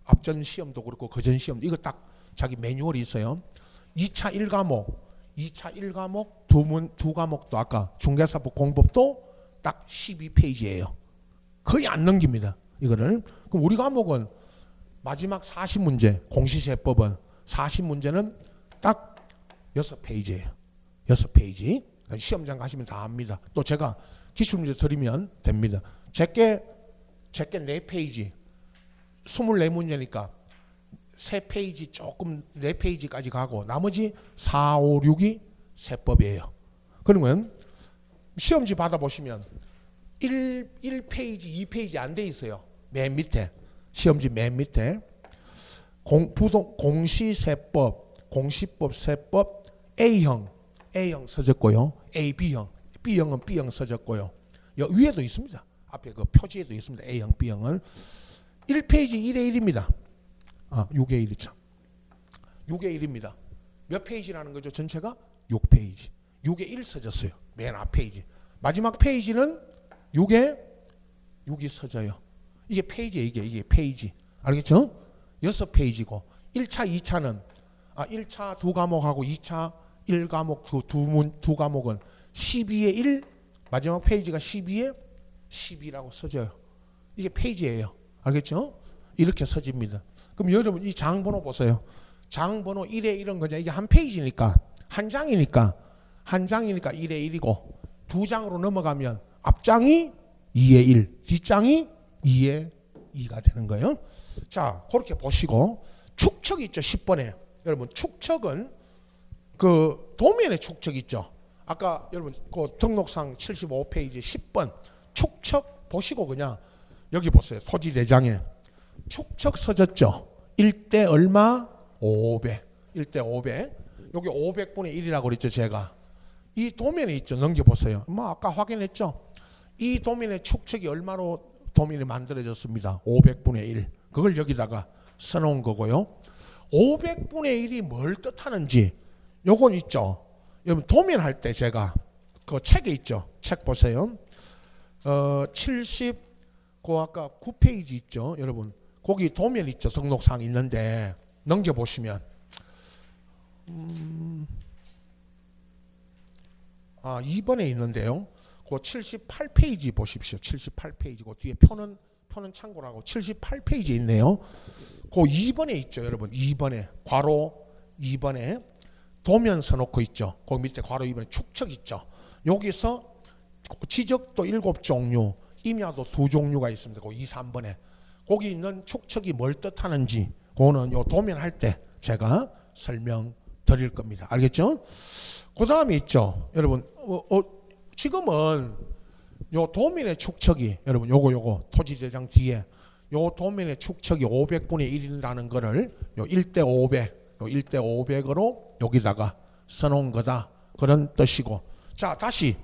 앞전 시험도 그렇고 그전 시험도 이거 딱 자기 매뉴얼이 있어요. 2차 1과목 두 과목도 아까 중개사법 공법도 딱 12페이지예요. 거의 안 넘깁니다. 이거를. 그럼 우리 과목은 마지막 40문제 공시세법은 40문제는 딱 6페이지예요. 6페이지. 시험장 가시면 다 합니다. 또 제가 기출문제 드리면 됩니다. 제게 4페이지 24문제니까 3페이지 조금 4페이지까지 가고 나머지 4, 5, 6이 세법이에요. 그러면 시험지 받아보시면 1페이지, 2페이지 안 돼 있어요. 맨 밑에 시험지 맨 밑에 공시세법, 공시법, 세법 A형 써졌고요. A, B형은 B형 써졌고요. 위에도 있습니다. 앞에 그 표지에도 있습니다. A형, B형을 1페이지 1에 1입니다. 6에 1이 참. 6에 1입니다. 몇 페이지라는 거죠? 전체가 6페이지. 6에 1 써졌어요. 맨 앞 페이지. 마지막 페이지는 6에 6이 써져요. 이게 페이지예요. 이게 페이지. 알겠죠? 6페이지고 1차, 2차는 1차 두 과목하고 2차 1과목 두 과목은 12의 1 마지막 페이지가 12의 12라고 써져요. 이게 페이지예요. 알겠죠? 이렇게 써집니다. 그럼 여러분 이 장번호 보세요. 장번호 1에 1은 그냥 이게 한 페이지니까 한 장이니까 1에 1이고 두 장으로 넘어가면 앞장이 2에 1, 뒷장이 2에 2가 되는 거예요. 자, 그렇게 보시고 축척 있죠. 10번에. 여러분 축척은 그 도면의 축척 있죠. 아까 여러분 그 등록상 75페이지 10번 축척 보시고 그냥 여기 보세요. 토지 대장에 축척 써졌죠. 1대 얼마? 500. 1대 500. 여기 500분의 1이라고 그랬죠. 제가. 이 도면에 있죠. 넘겨보세요. 뭐 아까 확인했죠. 이 도면의 축척이 얼마로 도면이 만들어졌습니다. 500분의 1. 그걸 여기다가 써놓은 거고요. 500분의 1이 뭘 뜻하는지 요건 있죠. 여러분 도면 할 때 제가 그 책에 있죠. 책 보세요. 70 그 아까 9페이지 있죠. 여러분 거기 도면 있죠. 등록사항 있는데 넘겨보시면 2번에 있는데요. 그 78페이지 보십시오. 78페이지 그 뒤에 표는 참고라고 78페이지에 있네요. 그 2번에 있죠. 여러분 2번에 괄호 2번에 도면 써놓고 있죠. 그 밑에 괄호 2번에 축척 있죠. 여기서 지적도 7종류 임야도 2종류가 있습니다. 그 2, 3번에 거기 있는 축척이 뭘 뜻하는지 그거는 요 도면 할 때 제가 설명드릴 겁니다. 알겠죠? 그 다음에 있죠. 여러분 지금은 요 도면의 축척이 여러분 요거 토지대장 뒤에 요 도면의 축척이 500분의 1이라는 거를 요 1대 500 요 1대 500으로 여기다가 써놓은 거다. 그런 뜻이고. 자 다시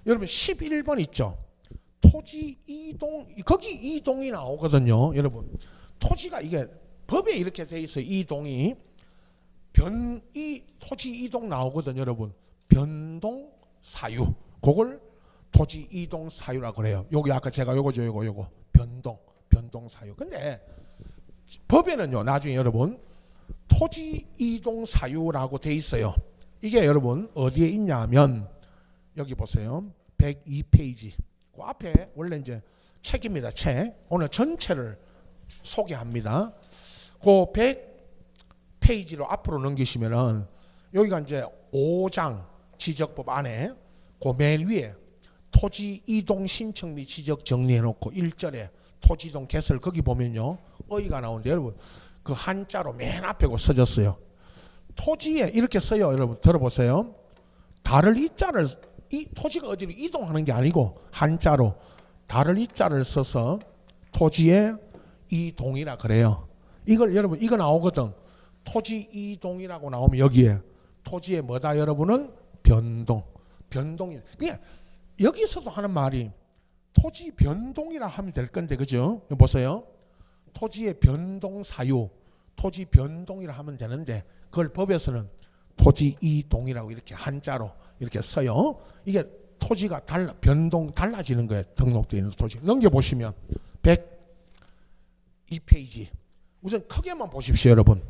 여러분 11번 있죠. 토지 이동 거기 이동이 나오거든요. 여러분 토지가 이게 법에 이렇게 돼 있어요. 이동이 토지 이동 나오거든요. 여러분 변동 사유 그걸 토지 이동 사유라고 그래요. 여기 아까 제가 요거 변동 사유. 근데 법에는요 나중에 여러분 토지 이동 사유라고 돼 있어요. 이게 여러분 어디에 있냐면 여기 보세요. 102페이지. 그 앞에 원래 이제 책입니다. 책. 오늘 전체를 소개합니다. 그 100페이지로 앞으로 넘기시면은 여기가 이제 5장 지적법 안에 그 맨 위에 토지 이동 신청 및 지적 정리해 놓고 1절에 토지 이동 개설 거기 보면요. 어휘가 나오는데 여러분 그 한자로 맨 앞에 그 써졌어요. 토지에 이렇게 써요. 여러분 들어보세요. 다를 이자를 이 토지가 어디로 이동하는 게 아니고 한자로 다를 이자를 써서 토지에 이동이라 그래요. 이걸 여러분 이거 나오거든. 토지 이동이라고 나오면 여기에 토지에 뭐다 여러분은 변동이. 그냥 여기서도 하는 말이 토지 변동이라 하면 될 건데 그죠? 보세요. 토지의 변동 사유, 토지 변동이라 하면 되는데 그걸 법에서는 토지 이동이라고 이렇게 한자로 이렇게 써요. 이게 토지가 달라지는 거예요. 등록되어 있는 토지. 넘겨보시면 102페이지. 우선 크게만 보십시오, 여러분.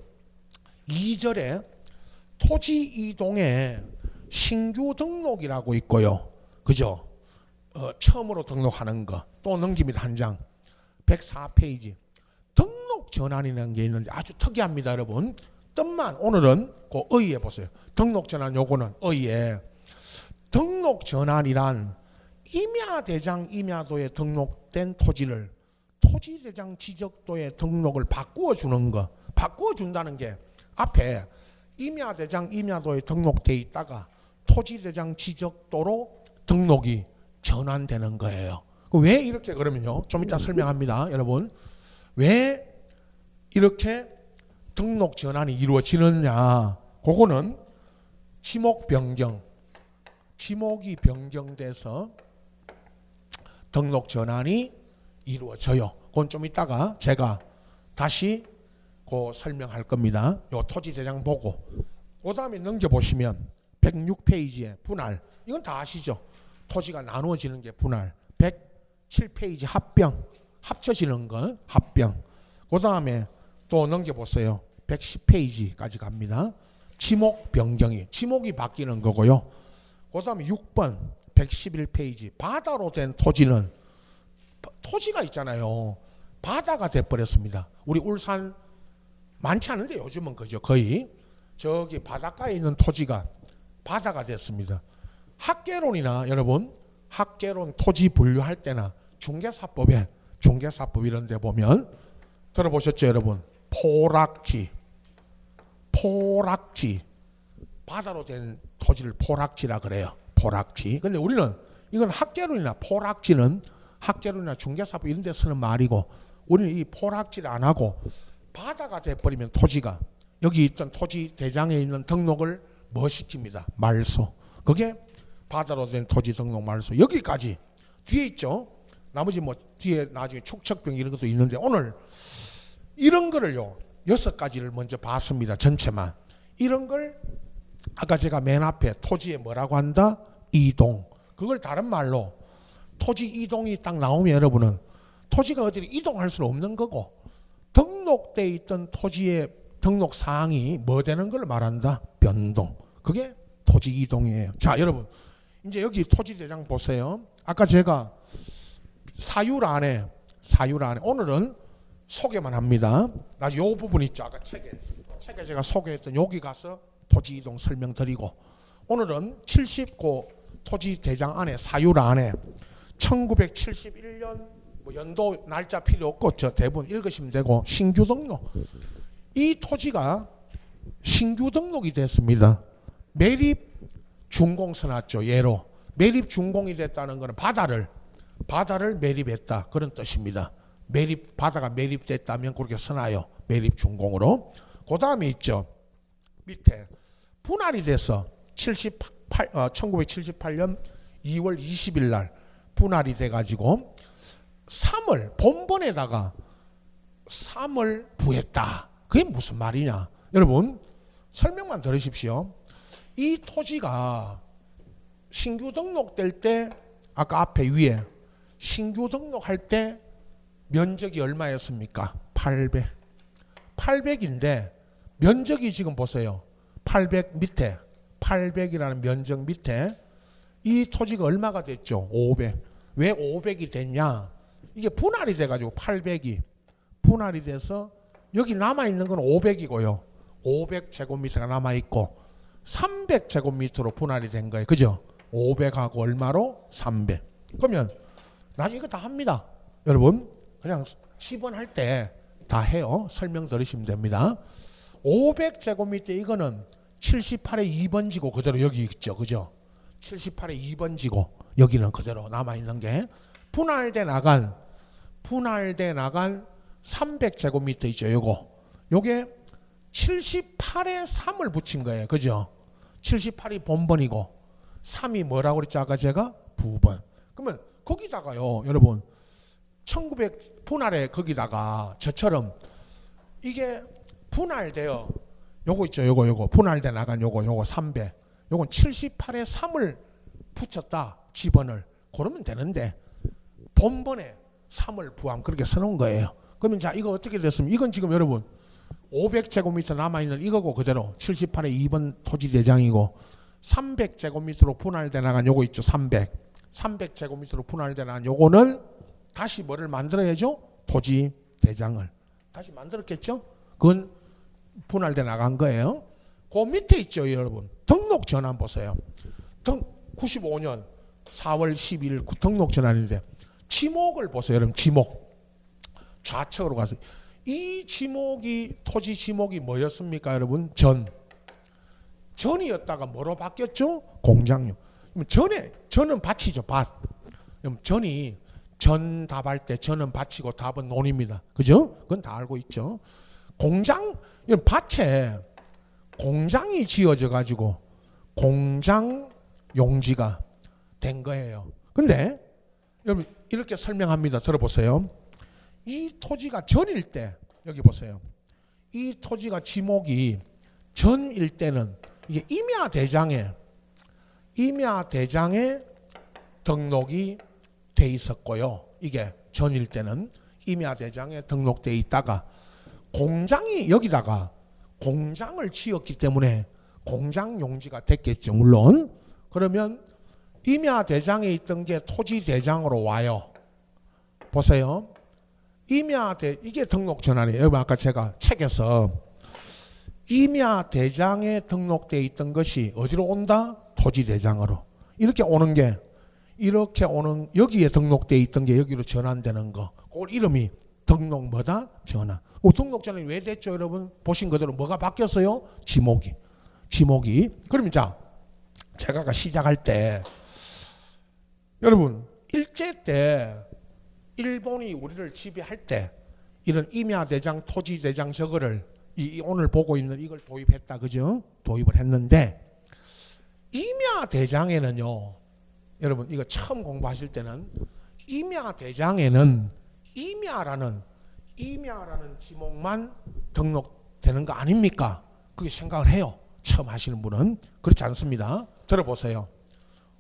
2절에 토지 이동에 신규 등록이라고 있고요. 그죠? 처음으로 등록하는 거. 또 넘깁니다, 한 장. 104페이지. 등록 전환이라는 게 있는데 아주 특이합니다, 여러분. 뜻만 오늘은 그 어휘에 보세요. 등록 전환 요거는 어휘에 등록 전환이란 임야대장 임야도에 등록된 토지를 토지대장 지적도에 등록을 바꾸어 주는 거. 바꾸어 준다는 게 앞에 임야대장 임야도에 등록돼 있다가 토지대장 지적도로 등록이 전환되는 거예요. 왜 이렇게 그러면요? 좀 이따 설명합니다, 여러분. 왜 이렇게 등록 전환이 이루어지느냐? 그거는 지목 변경, 지목이 변경돼서 등록 전환이 이루어져요. 그건 좀 이따가 제가 다시 설명할 겁니다. 요 토지 대장 보고. 그 다음에 넘겨보시면 106페이지에 분할. 이건 다 아시죠? 토지가 나누어지는 게 분할. 107페이지 합병. 합쳐지는 거 합병. 그 다음에 또 넘겨보세요. 110페이지까지 갑니다. 지목 변경이, 지목이 바뀌는 거고요. 그 다음에 6번 111페이지 바다로 된 토지는, 토지가 있잖아요. 바다가 돼버렸습니다. 우리 울산 많지 않은데 요즘은 그죠. 거의 저기 바닷가에 있는 토지가 바다가 됐습니다. 학계론이나 여러분 학계론 토지 분류할 때나 중개사법에, 중개사법 이런 데 보면 들어보셨죠 여러분? 포락지, 포락지, 바다로 된 토지를 포락지라 그래요. 포락지. 근데 우리는 이건 학계론이나 포락지는 학계론이나 중개사법 이런 데 쓰는 말이고, 우리는 이 포락지를 안 하고 바다가 돼버리면 토지가, 여기 있던 토지 대장에 있는 등록을 뭐 시킵니다? 말소. 그게 바다로 된 토지 등록 말소. 여기까지 뒤에 있죠. 나머지 뭐 뒤에 나중에 축척병 이런 것도 있는데, 오늘 이런 거를요 6가지를 먼저 봤습니다. 전체만. 이런 걸 아까 제가 맨 앞에 토지에 뭐라고 한다? 이동. 그걸 다른 말로 토지 이동이 딱 나오면 여러분은 토지가 어디로 이동할 수는 없는 거고, 등록돼 있던 토지의 등록 사항이 뭐 되는 걸 말한다? 변동. 그게 토지 이동이에요. 자 여러분, 이제 여기 토지 대장 보세요. 아까 제가 사유란에 오늘은 소개만 합니다. 나 요 부분 있죠. 아까 책에 제가 소개했던 여기 가서 토지 이동 설명드리고, 오늘은 79 토지 대장 안에 사유란에 1971년 뭐 연도 날짜 필요 없고 저 대부분 읽으시면 되고, 신규 등록. 이 토지가 신규 등록이 됐습니다. 매립 준공 써놨죠. 예로 매립 준공이 됐다는 것은 바다를 매립했다 그런 뜻입니다. 매립, 바다가 매립됐다면 그렇게 써놔요. 매립 준공으로. 그 다음에 있죠. 밑에 분할이 돼서 1978년 2월 20일 날 분할이 돼가지고 3을 본번에다가 3을 부했다. 그게 무슨 말이냐? 여러분 설명만 들으십시오. 이 토지가 신규 등록될 때, 아까 앞에 위에 신규 등록할 때 면적이 얼마였습니까? 800인데 면적이 지금 보세요. 800 밑에 800이라는 면적 밑에 이 토지가 얼마가 됐죠? 500. 왜 500이 됐냐? 이게 분할이 돼가지고 800이 분할이 돼서 여기 남아있는 건 500이고요. 500제곱미터가 남아있고 300제곱미터로 분할이 된 거예요. 그죠? 500하고 얼마로? 300. 그러면 나중에 이거 다 합니다. 여러분 그냥 10원 할 때 다 해요. 설명 들으시면 됩니다. 500제곱미터 이거는 78의 2번지고 그대로 여기 있죠. 그죠? 78의 2번지고 여기는 그대로 남아있는 게 분할돼 나간 300제곱미터 있죠. 요게 78에 3을 붙인 거예요. 그죠? 78이 본번이고 3이 뭐라고 그랬죠? 아까 제가 부번. 그러면 거기다가요 여러분 1900 분할에 거기다가 저처럼 이게 분할돼요. 요거 있죠. 요거 분할돼 나간 요거 300. 요건 78에 3을 붙였다. 지번을. 그러면 되는데 본번에 3을 부함 그렇게 써놓은 거예요. 그러면 자 이거 어떻게 됐습니까? 이건 지금 여러분 500제곱미터 남아있는 이거고 그대로 78에 2번 토지 대장이고 300제곱미터로 분할돼 나간 요거 있죠. 300제곱미터로 분할돼 나간 요거는 다시 뭐를 만들어야죠? 토지 대장을 다시 만들었겠죠? 그건 분할돼 나간 거예요. 그 밑에 있죠 여러분. 등록 전환 보세요. 95년 4월 12일 등록 전환인데 지목을 보세요 여러분. 지목 좌측으로 가서 이 지목이 토지 지목이 뭐였습니까 여러분? 전이었다가 뭐로 바뀌었죠? 공장용. 전은 밭이죠. 밭. 전이 전 답할 때 전은 밭이고 답은 논입니다. 그죠? 그건 다 알고 있죠. 공장, 밭에 공장이 지어져 가지고 공장 용지가 된 거예요. 근데 여러분 이렇게 설명합니다. 들어보세요. 이 토지가 전일 때 여기 보세요. 이 토지가 지목이 전일 때는 이게 임야대장에 등록이 돼 있었고요. 이게 전일 때는 임야대장에 등록돼 있다가 공장이 여기다가 공장을 지었기 때문에 공장 용지가 됐겠죠. 물론. 그러면 임야대장에 있던 게 토지대장으로 와요. 보세요. 이게 등록전환이에요. 여러분 아까 제가 책에서 임야대장에 등록되어 있던 것이 어디로 온다? 토지대장으로. 이렇게 오는 여기에 등록되어 있던 게 여기로 전환되는 거. 그걸 이름이 등록 뭐다? 전환. 등록 전환이 왜 됐죠? 여러분 보신 그대로 뭐가 바뀌었어요? 지목이. 그러면 자, 제가 아까 시작할 때 여러분 일제 때 일본이 우리를 지배할 때 이런 임야대장, 토지대장 저거를 오늘 보고 있는 이걸 도입했다. 그죠? 도입을 했는데 임야대장에는요. 여러분 이거 처음 공부하실 때는 임야대장에는 임야라는 지목만 등록되는 거 아닙니까? 그렇게 생각을 해요. 처음 하시는 분은. 그렇지 않습니다. 들어보세요.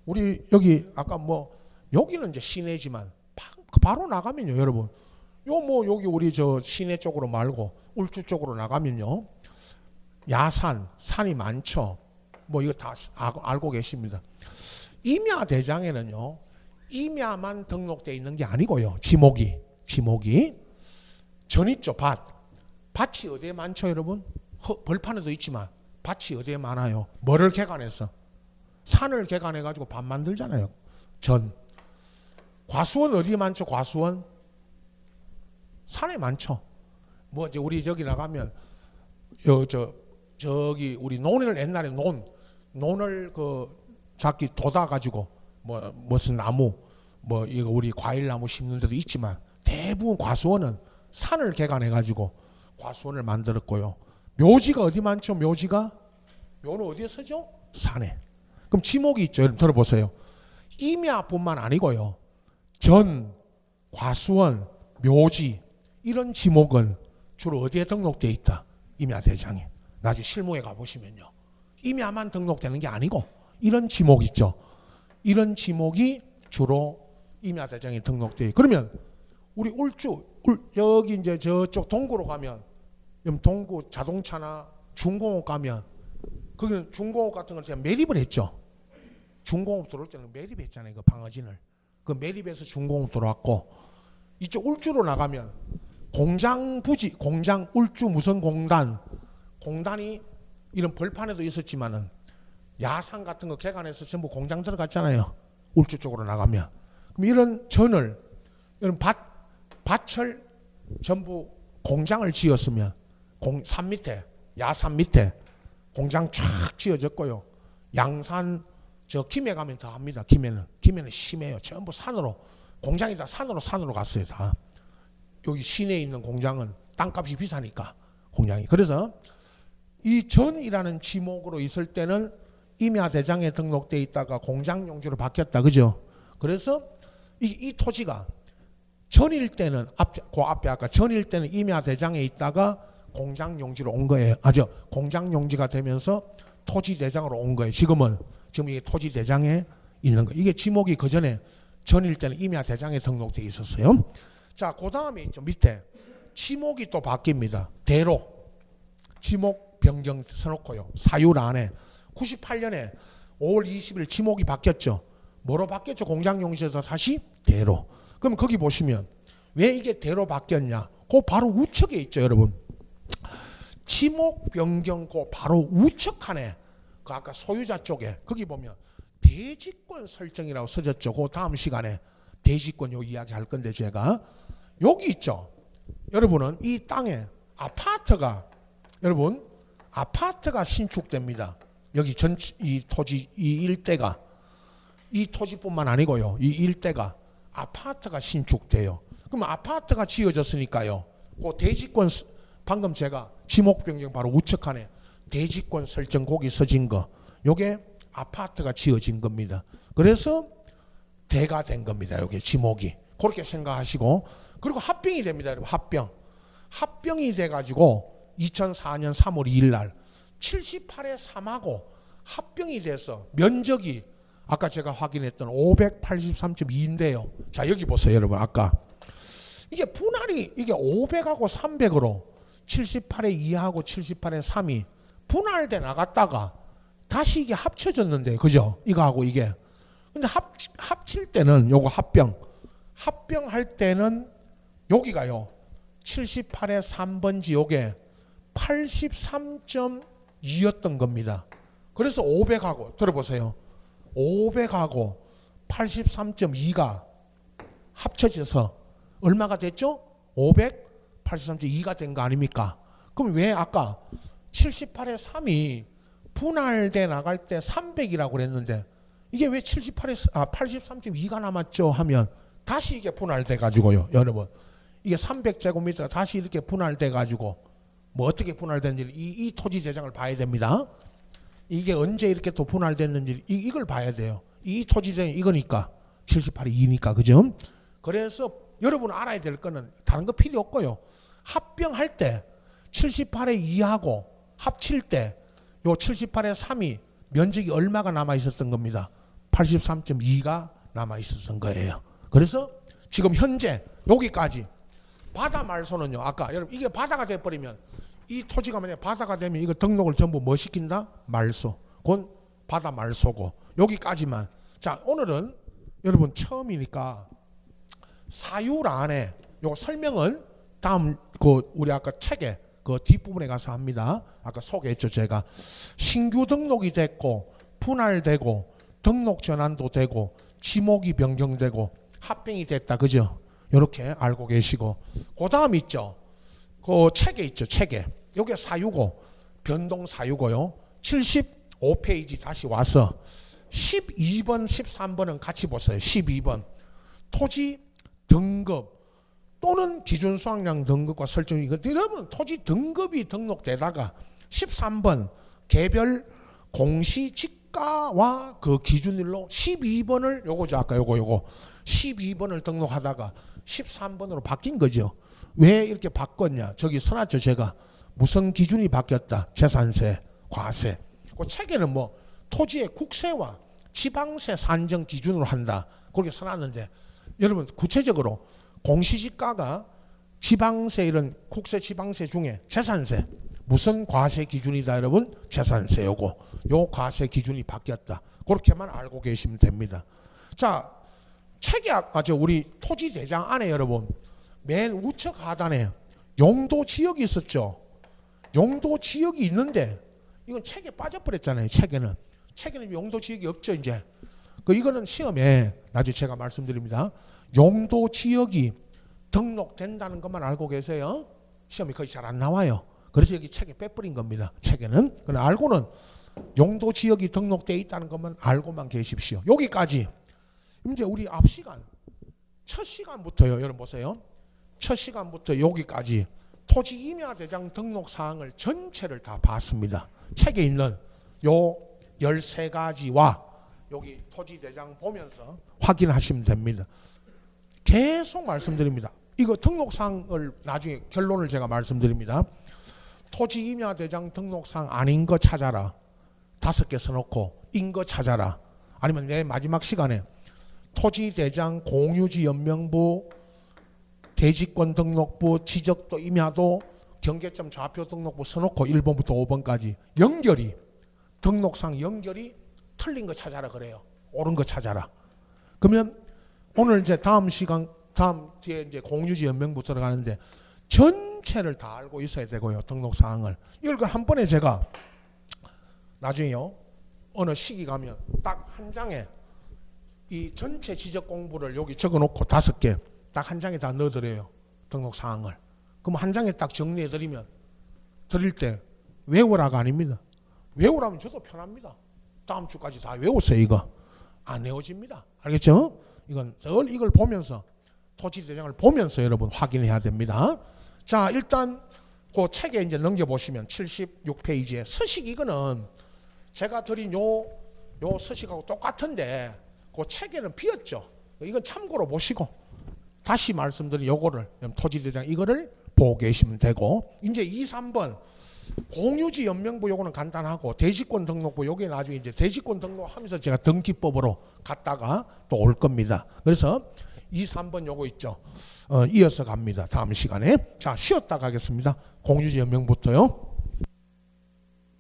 우리 여기 아까 여기는 이제 시내지만 바로 나가면요, 여러분. 여기 우리 저 시내 쪽으로 말고 울주 쪽으로 나가면요. 야산, 산이 많죠. 이거 다 알고 계십니다. 임야대장에는요. 임야만 등록되어 있는 게 아니고요. 지목이 전 있죠. 밭이 어디에 많죠, 여러분? 벌판에도 있지만 밭이 어디에 많아요? 뭐를 개간해서? 산을 개간해 가지고 밭 만들잖아요. 과수원 어디에 많죠? 과수원? 산에 많죠. 이제 우리 저기 나가면 저기 우리 논을 옛날에 논을 자기 돋아 가지고 무슨 나무 이거 우리 과일나무 심는 데도 있지만 대부분 과수원은 산을 개간해 가지고 과수원을 만들었고요. 묘지가 어디 많죠? 묘는 어디에 서죠? 산에. 그럼 지목이 있죠. 여러분 들어보세요. 임야뿐만 아니고요. 과수원, 묘지 이런 지목은 주로 어디에 등록되어 있다? 임야대장에. 나중에 실무에 가보시면요. 임야만 등록되는 게 아니고 이런 지목 있죠. 이런 지목이 주로 임야대장에 등록되어 있고. 그러면 우리 여기 이제 저쪽 동구로 가면 동구 자동차나 중공업 가면 거기는 중공업 같은 걸 제가 매립을 했죠. 중공업 들어올 때는 매립했잖아요. 그 방어진을. 그 매립해서 중공업 들어왔고 이쪽 울주로 나가면 공장 울주 무슨 공단이 이런 벌판에도 있었지만은 야산 같은 거 개간해서 전부 공장 들어갔잖아요. 울주 쪽으로 나가면. 그럼 이런 이런 밭을 전부 공장을 지었으면 야산 밑에 공장 쫙 지어졌고요. 양산 김해 가면 더 합니다. 김해는 심해요. 전부 공장이 다 산으로 갔어요. 다. 여기 시내에 있는 공장은 땅값이 비싸니까 공장이. 그래서 이 전이라는 지목으로 있을 때는 임야대장에 등록돼 있다가 공장용지로 바뀌었다. 그죠? 그래서 이 토지가 전일 때는 앞에 아까 전일 때는 임야대장에 있다가 공장용지로 온 거예요. 공장용지가 되면서 토지대장으로 온 거예요. 지금 이게 토지대장에 있는 거. 이게 지목이 그 전에 전일 때는 임야대장에 등록돼 있었어요. 자, 그 다음에 있죠. 밑에 지목이 또 바뀝니다. 대로 지목 변경 써놓고요. 사유를 안에 98년에 5월 20일 지목이 바뀌었죠. 뭐로 바뀌었죠? 공장용지에서 다시 대로. 그럼 거기 보시면 왜 이게 대로 바뀌었냐? 그 바로 우측에 있죠, 여러분. 지목 변경 그 바로 우측하네. 그 아까 소유자 쪽에 거기 보면 대지권 설정이라고 써졌죠. 그 다음 시간에 대지권 요 이야기 할 건데 제가 여기 있죠. 여러분은 이 땅에 아파트가 신축됩니다. 여기 이 토지 이 일대가 이 토지뿐만 아니고요. 이 일대가 아파트가 신축돼요. 그럼 아파트가 지어졌으니까요. 그 대지권 방금 제가 지목 변경 바로 우측하네. 대지권 설정 거기 써진 거. 요게 아파트가 지어진 겁니다. 그래서 대가 된 겁니다. 여기 지목이. 그렇게 생각하시고 그리고 합병이 됩니다. 여러분 합병이 돼가지고 2004년 3월 2일 날 78에 3하고 합병이 돼서 면적이 아까 제가 확인했던 583.2인데요. 자, 여기 보세요, 여러분. 아까 이게 분할이 이게 500하고 300으로 78에 2하고 78에 3이 분할돼 나갔다가 다시 이게 합쳐졌는데, 그죠? 이거하고 이게. 근데 합칠 때는 요거 합병할 때는 여기가요 78의 3번지 요게 83.2였던 겁니다. 그래서 500하고 들어보세요. 500하고 83.2가 합쳐져서 얼마가 됐죠? 583.2가 된 거 아닙니까? 그럼 왜 아까 78의 3이 분할돼 나갈 때 300이라고 그랬는데 이게 왜 83.2가 남았죠? 하면 다시 이게 분할돼 가지고요. 여러분 이게 300제곱미터가 다시 이렇게 분할돼 가지고 뭐 어떻게 분할됐는지 이 토지 대장을 봐야 됩니다. 이게 언제 이렇게 또 분할됐는지 이걸 봐야 돼요. 이 토지 대장 이거니까 78이 2니까 그죠? 그래서 여러분 알아야 될 거는 다른 거 필요 없고요. 합병할 때 78의 2하고 합칠 때 요 78의 3이 면적이 얼마가 남아 있었던 겁니다. 83.2가 남아 있었던 거예요. 그래서 지금 현재 여기까지 바다 말소는요. 아까 여러분 이게 바다가 돼버리면 이 토지가 만약에 바다가 되면 이거 등록을 전부 뭐 시킨다? 말소. 그건 바다 말소고 여기까지만. 자 오늘은 여러분 처음이니까 사유란에 요 설명을 다음 그 우리 아까 책에 그 뒷부분에 가서 합니다. 아까 소개했죠 제가. 신규 등록이 됐고 분할되고 등록 전환도 되고 지목이 변경되고 합병이 됐다 그죠? 이렇게 알고 계시고 그 다음 있죠. 그 책에 있죠 책에. 요게 사유고 변동 사유고요. 75페이지 다시 와서 12번 13번은 같이 보세요. 12번 토지 등급 또는 기준 수확량 등급과 설정. 이거 여러분 토지 등급이 등록되다가 13번 개별 공시지가와 그 기준일로 12번을 요거죠. 아까 요거 12번을 등록하다가 13번으로 바뀐 거죠. 왜 이렇게 바꿨냐? 저기 써놨죠 제가. 무슨 기준이 바뀌었다. 재산세, 과세. 그 책에는 뭐 토지의 국세와 지방세 산정 기준으로 한다. 그렇게 써놨는데 여러분 구체적으로 공시지가가 지방세 이런 국세 지방세 중에 재산세 무슨 과세 기준이다 여러분? 재산세 요거. 요 과세 기준이 바뀌었다. 그렇게만 알고 계시면 됩니다. 자 책에 우리 토지 대장 안에 여러분 맨 우측 하단에 용도 지역이 있었죠. 용도 지역이 있는데 이건 책에 빠져버렸잖아요. 책에는 용도 지역이 없죠. 이제 이거는 시험에 나중에 제가 말씀드립니다. 용도 지역이 등록된다는 것만 알고 계세요. 시험이 거의 잘 안 나와요. 그래서 여기 책에 빼버린 겁니다. 책에는. 그러나 알고는 용도 지역이 등록되어 있다는 것만 알고만 계십시오. 여기까지. 이제 우리 앞 시간 첫 시간부터요. 여러분 보세요. 첫 시간부터 여기까지 토지 임야 대장 등록 사항을 전체를 다 봤습니다. 책에 있는 요 13가지와 여기 토지 대장 보면서 확인하시면 됩니다. 계속 말씀드립니다. 이거 등록사항을 나중에 결론을 제가 말씀드립니다. 토지 임야 대장 등록사항 아닌 거 찾아라. 5개 써놓고 인 거 찾아라. 아니면 내 마지막 시간에 토지 대장 공유지 연명부 대지권 등록부 지적도 임야도 경계점 좌표 등록부 써놓고 1번부터 5번까지 연결이 등록상 연결이 틀린 거 찾아라 그래요. 옳은 거 찾아라. 그러면 오늘 이제 다음 뒤에 이제 공유지 연명부 들어가는데 전체를 다 알고 있어야 되고요. 등록 사항을. 이걸 한 번에 제가 나중에요. 어느 시기 가면 딱 한 장에 이 전체 지적 공부를 여기 적어 놓고 5개 딱 한 장에 다 넣어 드려요. 등록 사항을. 그럼 한 장에 딱 정리해 드리면 드릴 때 외우라가 아닙니다. 외우라면 저도 편합니다. 다음 주까지 다 외웠어요. 이거 안 외워집니다. 알겠죠? 이건 늘 이걸 보면서 토지 대장을 보면서 여러분 확인해야 됩니다. 자 일단 그 책에 이제 넘겨보시면 76페이지에 서식 이거는 제가 드린 요 서식하고 똑같은데 그 책에는 비었죠. 이건 참고로 보시고 다시 말씀드린 요거를 토지 대장 이거를 보고 계시면 되고 이제 2, 3번 공유지 연명부 요거는 간단하고 대지권 등록부 요게 나중에 이제 대지권 등록하면서 제가 등기법으로 갔다가 또 올 겁니다. 그래서 2, 3번 요거 있죠. 이어서 갑니다. 다음 시간에. 자 쉬었다 가겠습니다. 공유지 연명부터요.